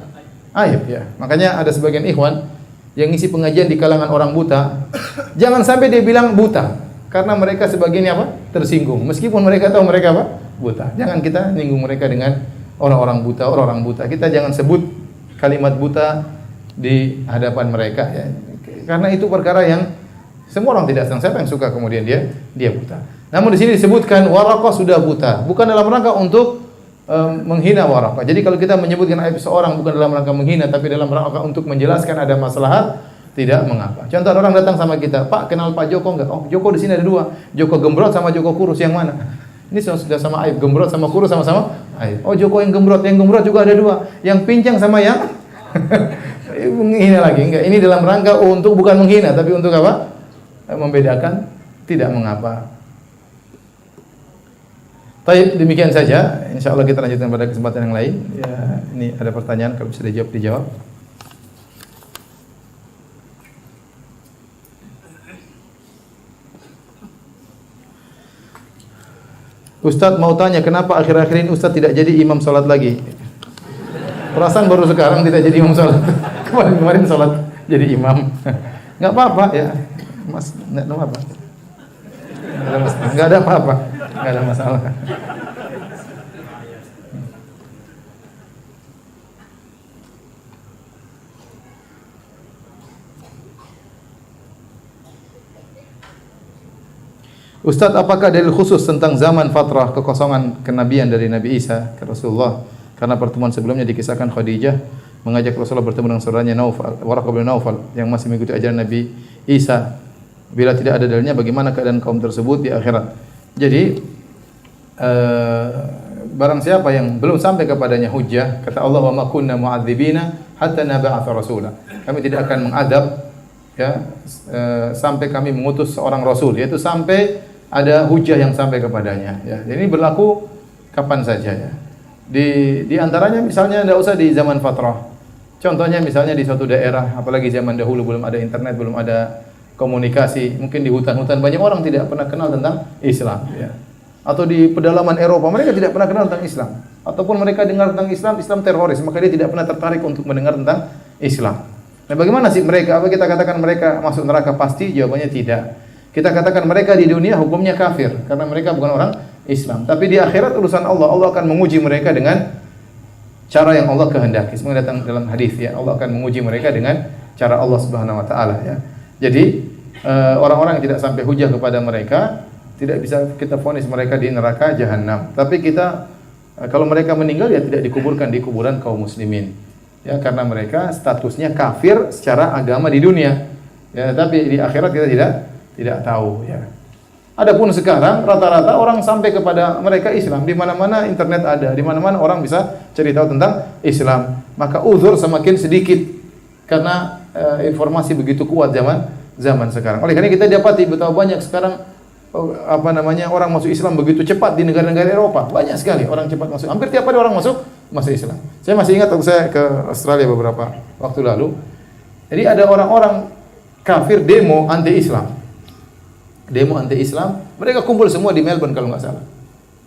Aib, ya. Makanya ada sebagian ikhwan yang ngisi pengajian di kalangan orang buta, jangan sampai dia bilang buta, karena mereka sebagiannya apa? Tersinggung. Meskipun mereka tahu mereka apa? Buta. Jangan kita nyinggung mereka dengan orang-orang buta. Kita jangan sebut kalimat buta di hadapan mereka, ya. Karena itu perkara yang semua orang tidak senang. Siapa yang suka kemudian dia buta. Namun di sini disebutkan Waraqah sudah buta, bukan dalam rangka untuk menghina Waraqah. Jadi kalau kita menyebutkan aib seorang bukan dalam rangka menghina, tapi dalam rangka untuk menjelaskan ada maslahat, tidak mengapa. Contoh, orang datang sama kita, "Pak, kenal Pak Joko enggak?" "Oh, Joko di sini ada dua. Joko gembrot sama Joko kurus, yang mana?" Ini sudah sama aib, gembrot sama kurus sama-sama aib. "Oh, Joko yang gembrot juga ada dua. Yang pincang sama yang menghina lagi." Enggak, ini dalam rangka untuk bukan menghina, tapi untuk apa? Membedakan, tidak mengapa. Baik, demikian saja. Insyaallah kita lanjutkan pada kesempatan yang lain. Ya, ini ada pertanyaan, kalau bisa dijawab. Ustadz mau tanya, kenapa akhir-akhir ini Ustadz tidak jadi imam salat lagi? Perasaan baru sekarang tidak jadi imam salat. Kemarin salat jadi imam. Enggak apa-apa, ya. Mas, enggak apa-apa. Enggak ada apa-apa. Enggak ada masalah. Ustaz, apakah dalil khusus tentang zaman fatrah kekosongan kenabian dari Nabi Isa ke Rasulullah? Karena pertemuan sebelumnya dikisahkan Khadijah mengajak Rasulullah bertemu dengan saudaranya Waraqah bin Naufal yang masih mengikuti ajaran Nabi Isa. Bila tidak ada dalilnya, bagaimana keadaan kaum tersebut di akhirat? Jadi barang siapa yang belum sampai kepadanya hujjah, kata Allah, wa ma kunna mu'adzibina hatta nab'atha rasula. Kami tidak akan mengadab ya sampai kami mengutus seorang rasul, yaitu sampai ada hujjah yang sampai kepadanya ya. Ini berlaku kapan saja ya. Di antaranya misalnya tidak usah di zaman fatrah. Contohnya misalnya di suatu daerah, apalagi zaman dahulu belum ada internet, belum ada komunikasi, mungkin di hutan-hutan banyak orang tidak pernah kenal tentang Islam ya. Atau di pedalaman Eropa, mereka tidak pernah kenal tentang Islam. Ataupun mereka dengar tentang Islam, Islam teroris, maka dia tidak pernah tertarik untuk mendengar tentang Islam. Nah, bagaimana sih mereka? Apa kita katakan mereka masuk neraka pasti? Jawabannya tidak. Kita katakan mereka di dunia hukumnya kafir karena mereka bukan orang Islam. Tapi di akhirat urusan Allah, Allah akan menguji mereka dengan cara yang Allah kehendaki. Semoga datang dalam hadis ya, Allah akan menguji mereka dengan cara Allah Subhanahu wa taala ya. Jadi orang-orang yang tidak sampai hujah kepada mereka tidak bisa kita vonis mereka di neraka jahanam. Tapi kita kalau mereka meninggal ya tidak dikuburkan di kuburan kaum muslimin. Ya karena mereka statusnya kafir secara agama di dunia. Ya tapi di akhirat kita tidak tahu ya. Adapun sekarang rata-rata orang sampai kepada mereka Islam, di mana-mana internet ada, di mana-mana orang bisa cari tahu tentang Islam. Maka uzur semakin sedikit karena informasi begitu kuat zaman sekarang. Oleh karena kita dapati betapa banyak sekarang orang masuk Islam begitu cepat di negara-negara Eropa. Banyak sekali orang cepat masuk. Hampir tiap hari orang masuk Islam. Saya masih ingat waktu saya ke Australia beberapa waktu lalu. Jadi ada orang-orang kafir demo anti-Islam. Demo anti-Islam, mereka kumpul semua di Melbourne kalau nggak salah.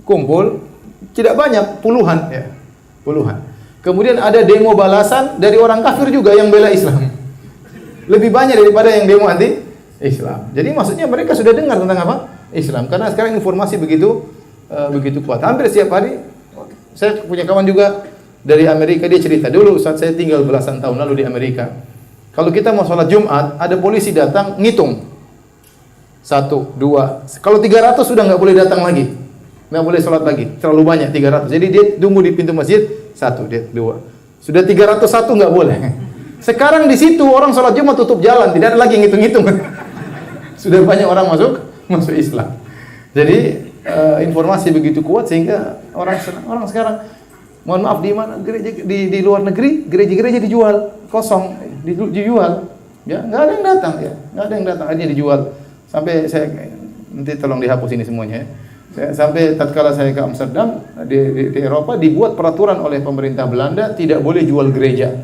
Kumpul, tidak banyak, puluhan ya. Puluhan. Kemudian ada demo balasan dari orang kafir juga yang bela Islam. Lebih banyak daripada yang demo anti-Islam. Jadi maksudnya mereka sudah dengar tentang apa? Islam. Karena sekarang informasi begitu kuat. Hampir setiap hari saya punya kawan juga dari Amerika, dia cerita dulu saat saya tinggal belasan tahun lalu di Amerika. Kalau kita mau sholat Jumat, ada polisi datang ngitung. 1, 2. Kalau 300 sudah nggak boleh datang lagi. Nggak boleh sholat lagi. Terlalu banyak 300. Jadi dia tunggu di pintu masjid 1, 2. Sudah 301 nggak boleh. Sekarang di situ orang sholat Jumat tutup jalan, tidak ada lagi yang ngitung-ngitung. Sudah banyak orang masuk Islam. Jadi informasi begitu kuat sehingga orang sekarang, mohon maaf, di mana gereja di luar negeri gereja-gereja dijual kosong, dijual ya, nggak ada yang datang ya, nggak ada yang datang, akhirnya dijual. Sampai saya nanti tolong dihapus ini semuanya ya. Sampai tatkala saya ke Amsterdam di Eropa dibuat peraturan oleh pemerintah Belanda tidak boleh jual gereja.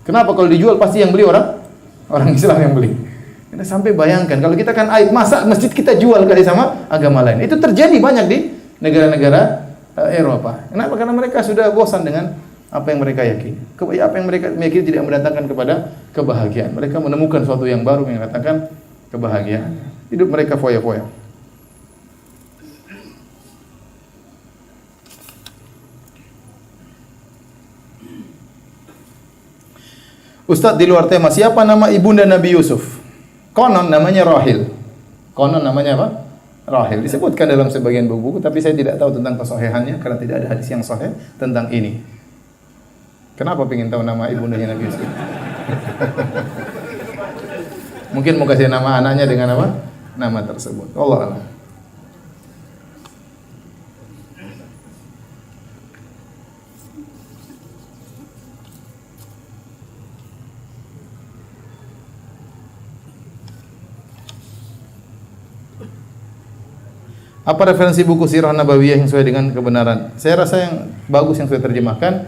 Kenapa? Kalau dijual pasti yang beli orang Islam yang beli. Kita sampai bayangkan kalau kita kan aib, masa masjid kita jual kali sama agama lain. Itu terjadi banyak di negara-negara Eropa. Kenapa? Karena mereka sudah bosan dengan apa yang mereka yakini. Apa yang mereka yakini tidak mendatangkan kepada kebahagiaan. Mereka menemukan sesuatu yang baru yang mendatangkan kebahagiaan. Hidup mereka foya-foya. Ustaz, di luar tema, siapa nama ibunda Nabi Yusuf? Konon namanya Rahil. Konon namanya apa? Rahil. Disebutkan dalam sebagian buku, tapi saya tidak tahu tentang kesahihannya karena tidak ada hadis yang sahih tentang ini. Kenapa ingin tahu nama ibundanya Nabi Yusuf? Mungkin mau kasih nama anaknya dengan apa? Nama tersebut. Allah Allah. Apa referensi buku Sirah Nabawiyah yang sesuai dengan kebenaran? Saya rasa yang bagus yang saya terjemahkan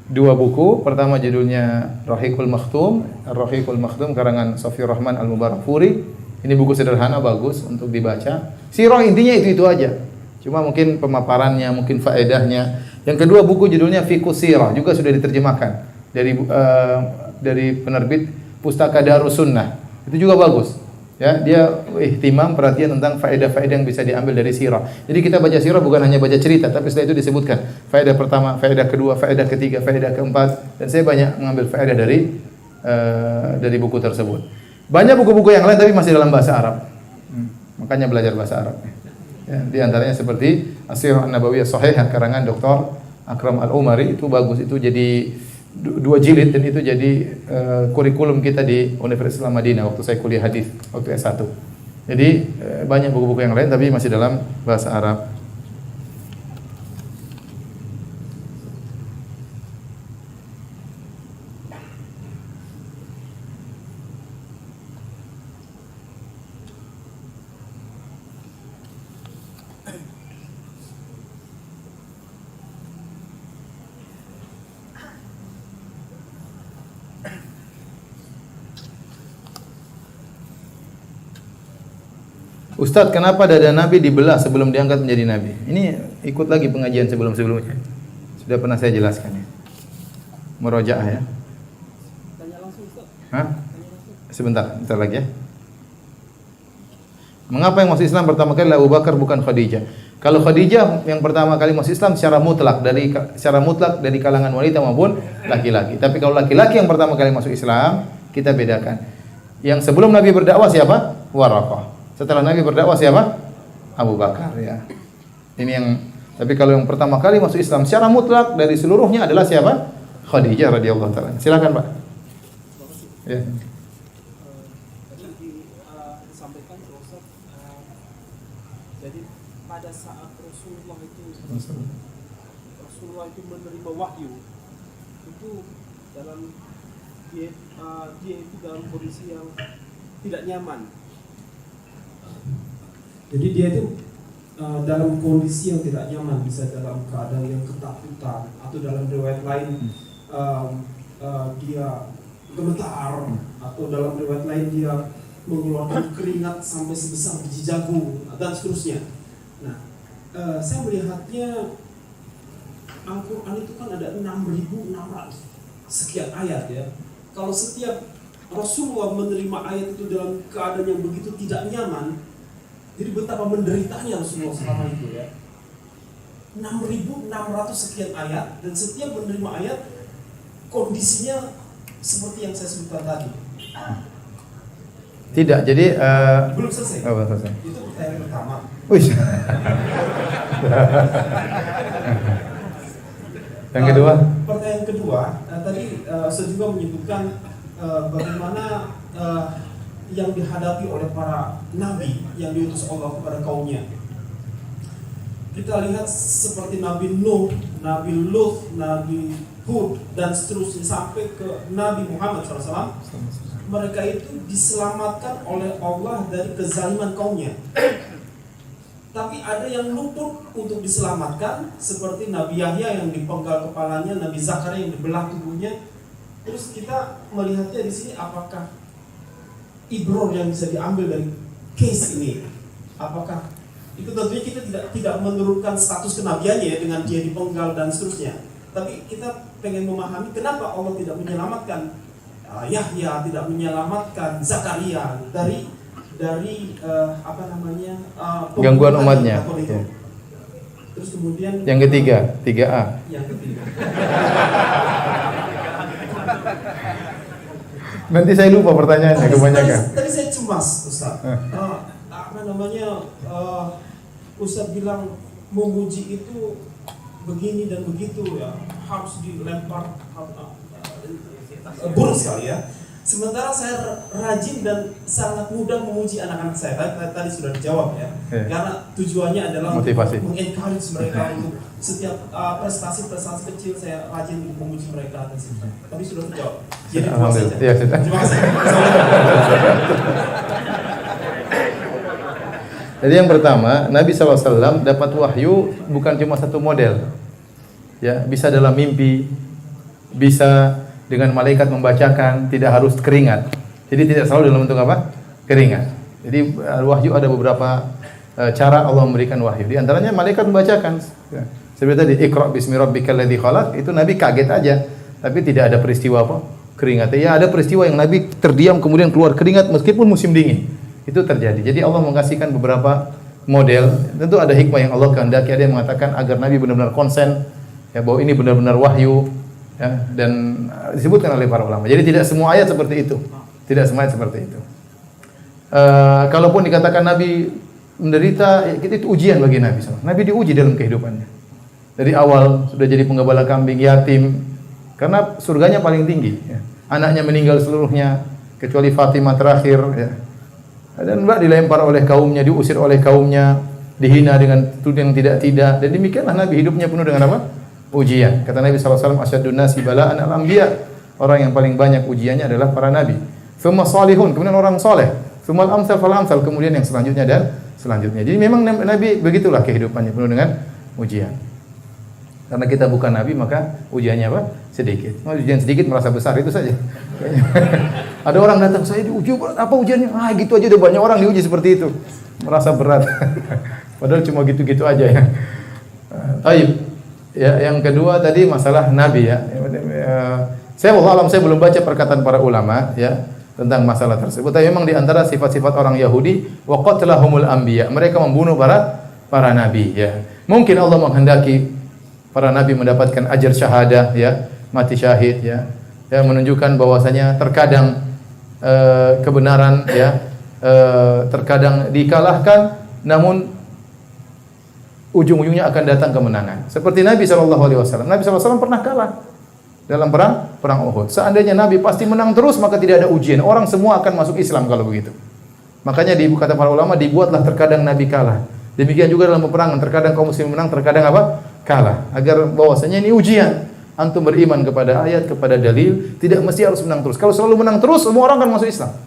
dua buku. Pertama judulnya Rahiqul Makhtum, Rahiqul Makhtum karangan Safi Rahman Al-Mubarakfuri. Ini buku sederhana bagus untuk dibaca. Sirah intinya itu aja. Cuma mungkin pemaparannya, mungkin faedahnya. Yang kedua buku judulnya Fiqhus Sirah, juga sudah diterjemahkan dari penerbit Pustaka Darus Sunnah. Itu juga bagus. Ya, dia ihtimam perhatian tentang faedah-faedah yang bisa diambil dari sirah. Jadi kita baca sirah bukan hanya baca cerita, tapi setelah itu disebutkan faedah pertama, faedah kedua, faedah ketiga, faedah keempat, dan saya banyak mengambil faedah dari buku tersebut. Banyak buku-buku yang lain tapi masih dalam bahasa Arab. Makanya belajar bahasa Arab. Ya, di antaranya seperti As-Sirah An-Nabawiyah Shahihah karangan Dr. Akram Al-Umari, itu bagus, itu jadi 2 jilid dan itu jadi kurikulum kita di Universitas Islam Madinah waktu saya kuliah hadis waktu S1. Jadi banyak buku-buku yang lain tapi masih dalam bahasa Arab. Ustadz, kenapa dada Nabi dibelah sebelum diangkat menjadi Nabi? Ini ikut lagi pengajian sebelum-sebelumnya. Sudah pernah saya jelaskan ya. Murojaah ya. Tanya langsung Ustaz. Hah? Sebentar lagi ya. Mengapa yang masuk Islam pertama kali Abu Bakar bukan Khadijah? Kalau Khadijah yang pertama kali masuk Islam secara mutlak dari kalangan wanita maupun laki-laki. Tapi kalau laki-laki yang pertama kali masuk Islam, kita bedakan. Yang sebelum Nabi berdakwah siapa? Waraqah. Setelah Nabi berdakwah siapa? Abu Bakar ya. Ini yang tapi kalau yang pertama kali masuk Islam secara mutlak dari seluruhnya adalah siapa? Khadijah radhiyallahu taala. Silakan, Pak. Ya. Tadi disampaikan Ustaz, jadi pada saat Rasulullah itu menerima wahyu itu dalam dia itu dalam kondisi yang tidak nyaman. Jadi dia itu dalam kondisi yang tidak nyaman, bisa dalam keadaan yang ketakutan atau dalam riwayat lain dia gemetar atau dalam riwayat lain dia mengeluarkan keringat sampai sebesar biji jagung dan seterusnya. Nah, saya melihatnya Al-Quran itu kan ada 6.600 sekian ayat ya. Kalau setiap Rasulullah menerima ayat itu dalam keadaan yang begitu tidak nyaman, jadi betapa menderitanya Rasulullah selama itu ya. 6.600 sekian ayat, dan setiap menerima ayat kondisinya seperti yang saya sebutkan tadi. Tidak, jadi belum selesai. Oh, belum selesai. Itu pertanyaan pertama. Wih. Yang kedua? Pertanyaan kedua, tadi saya juga menyebutkan bagaimana yang dihadapi oleh para nabi yang diutus Allah kepada kaumnya. Kita lihat seperti Nabi Nuh, Nabi Lut, Nabi Hud, dan seterusnya sampai ke Nabi Muhammad SAW. Mereka itu diselamatkan oleh Allah dari kezaliman kaumnya. Tapi ada yang luput untuk diselamatkan, seperti Nabi Yahya yang dipenggal kepalanya, Nabi Zakaria yang dibelah tubuhnya. Terus kita melihatnya di sini, apakah ibror yang bisa diambil dari case ini? Apakah itu tentunya kita tidak menurunkan status kenabiannya ya, dengan dia dipenggal dan seterusnya. Tapi kita pengen memahami kenapa Allah tidak menyelamatkan Yahya, tidak menyelamatkan Zakaria dari gangguan umatnya. Ya. Terus kemudian yang ketiga, 3A. Yang ketiga. Nanti saya lupa pertanyaannya kebanyakan. Tadi saya cemas, Ustaz. Ustaz bilang memuji itu begini dan begitu ya, harus dilempar buruk sekali ya. Sementara saya rajin dan sangat mudah memuji anak-anak saya. Tadi sudah dijawab ya. Karena tujuannya adalah motivasi, mengencourage mereka untuk setiap prestasi kecil saya rajin memuji mereka. Tapi sudah terjawab. Jadi ya, sudah. Terima kasih. Jadi yang pertama, Nabi SAW dapat wahyu bukan cuma satu model. Ya, bisa dalam mimpi, bisa dengan malaikat membacakan, tidak harus keringat. Jadi tidak selalu dalam bentuk apa? Keringat. Jadi wahyu ada beberapa cara Allah memberikan wahyu. Di antaranya malaikat membacakan. Ya. Seperti tadi, Iqra bismi rabbikal ladzi khalaq, itu Nabi kaget aja, tapi tidak ada peristiwa apa? Keringat. Ya, ada peristiwa yang Nabi terdiam kemudian keluar keringat meskipun musim dingin. Itu terjadi. Jadi Allah mengasihkan beberapa model. Tentu ada hikmah yang Allah kehendaki. Ada yang mengatakan agar Nabi benar-benar konsen ya, bahwa ini benar-benar wahyu ya, dan disebutkan oleh para ulama. Jadi tidak semua ayat seperti itu. Tidak semua ayat seperti itu. Kalaupun dikatakan Nabi menderita, ya, itu ujian bagi Nabi SAW. Nabi diuji dalam kehidupannya. Dari awal sudah jadi penggembala kambing, yatim, karena surganya paling tinggi. Ya. Anaknya meninggal seluruhnya kecuali Fatimah terakhir. Ya. Dan dilempar oleh kaumnya, diusir oleh kaumnya, dihina dengan tuduhan yang tidak-tidak. Dan demikianlah Nabi hidupnya penuh dengan apa? Ujian. Kata Nabi SAW, asyadun nasi bala'an al-anbiya. Orang yang paling banyak ujiannya adalah para nabi. Tsumma salihun, kemudian orang soleh. Tsumma al-amsal fal-amsal, kemudian yang selanjutnya dan selanjutnya. Jadi memang Nabi begitulah kehidupannya penuh dengan ujian. Karena kita bukan nabi maka ujiannya apa? Sedikit. Ujian sedikit merasa besar itu saja. Ada orang datang, saya diuji apa ujiannya? Ah gitu aja udah banyak orang diuji seperti itu. Merasa berat. Padahal cuma gitu-gitu aja ya. Baik. Ya, yang kedua tadi masalah nabi ya. Saya wallahu alam saya belum baca perkataan para ulama ya tentang masalah tersebut. Tapi memang di antara sifat-sifat orang Yahudi wa qatlahumul anbiya. Mereka membunuh para nabi ya. Mungkin Allah menghendaki para nabi mendapatkan ajar syahadah ya, mati syahid ya. Ya menunjukkan bahwasanya terkadang kebenaran ya terkadang dikalahkan namun ujung-ujungnya akan datang kemenangan. Seperti Nabi SAW. Nabi SAW pernah kalah dalam perang Uhud. Seandainya Nabi pasti menang terus maka tidak ada ujian. Orang semua akan masuk Islam kalau begitu. Makanya kata para ulama dibuatlah terkadang Nabi kalah. Demikian juga dalam peperangan terkadang kaum muslimin menang, terkadang apa? Kalah. Agar bahwasanya ini ujian. Antum beriman kepada ayat, kepada dalil, tidak mesti harus menang terus. Kalau selalu menang terus, semua orang akan masuk Islam.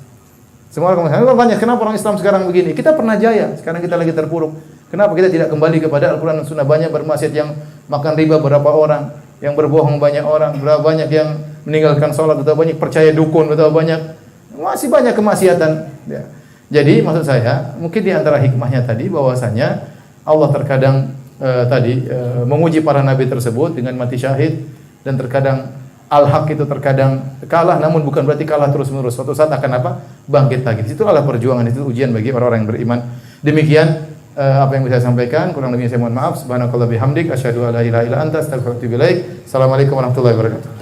Semua orang akan masuk Islam. Tanya, kenapa orang Islam sekarang begini? Kita pernah jaya, sekarang kita lagi terpuruk. Kenapa kita tidak kembali kepada Al-Quran dan Sunnah? Banyak bermaksiat yang makan riba berapa orang, yang berbohong banyak orang, berapa banyak yang meninggalkan sholat, betapa banyak percaya dukun, betapa banyak, masih banyak kemaksiatan. Ya. Jadi maksud saya, mungkin di antara hikmahnya tadi bahwasanya Allah terkadang menguji para nabi tersebut dengan mati syahid dan terkadang al-haq itu terkadang kalah namun bukan berarti kalah terus-menerus. Suatu saat akan apa? Bangkit lagi. Itu adalah perjuangan, itu ujian bagi orang-orang yang beriman. Demikian apa yang bisa saya sampaikan, kurang lebihnya saya mohon maaf. Subhanakallah bihamdik asyhadu an la ilaha illa anta astaghfiruka wa atubu ilaik. Assalamualaikum warahmatullahi wabarakatuh.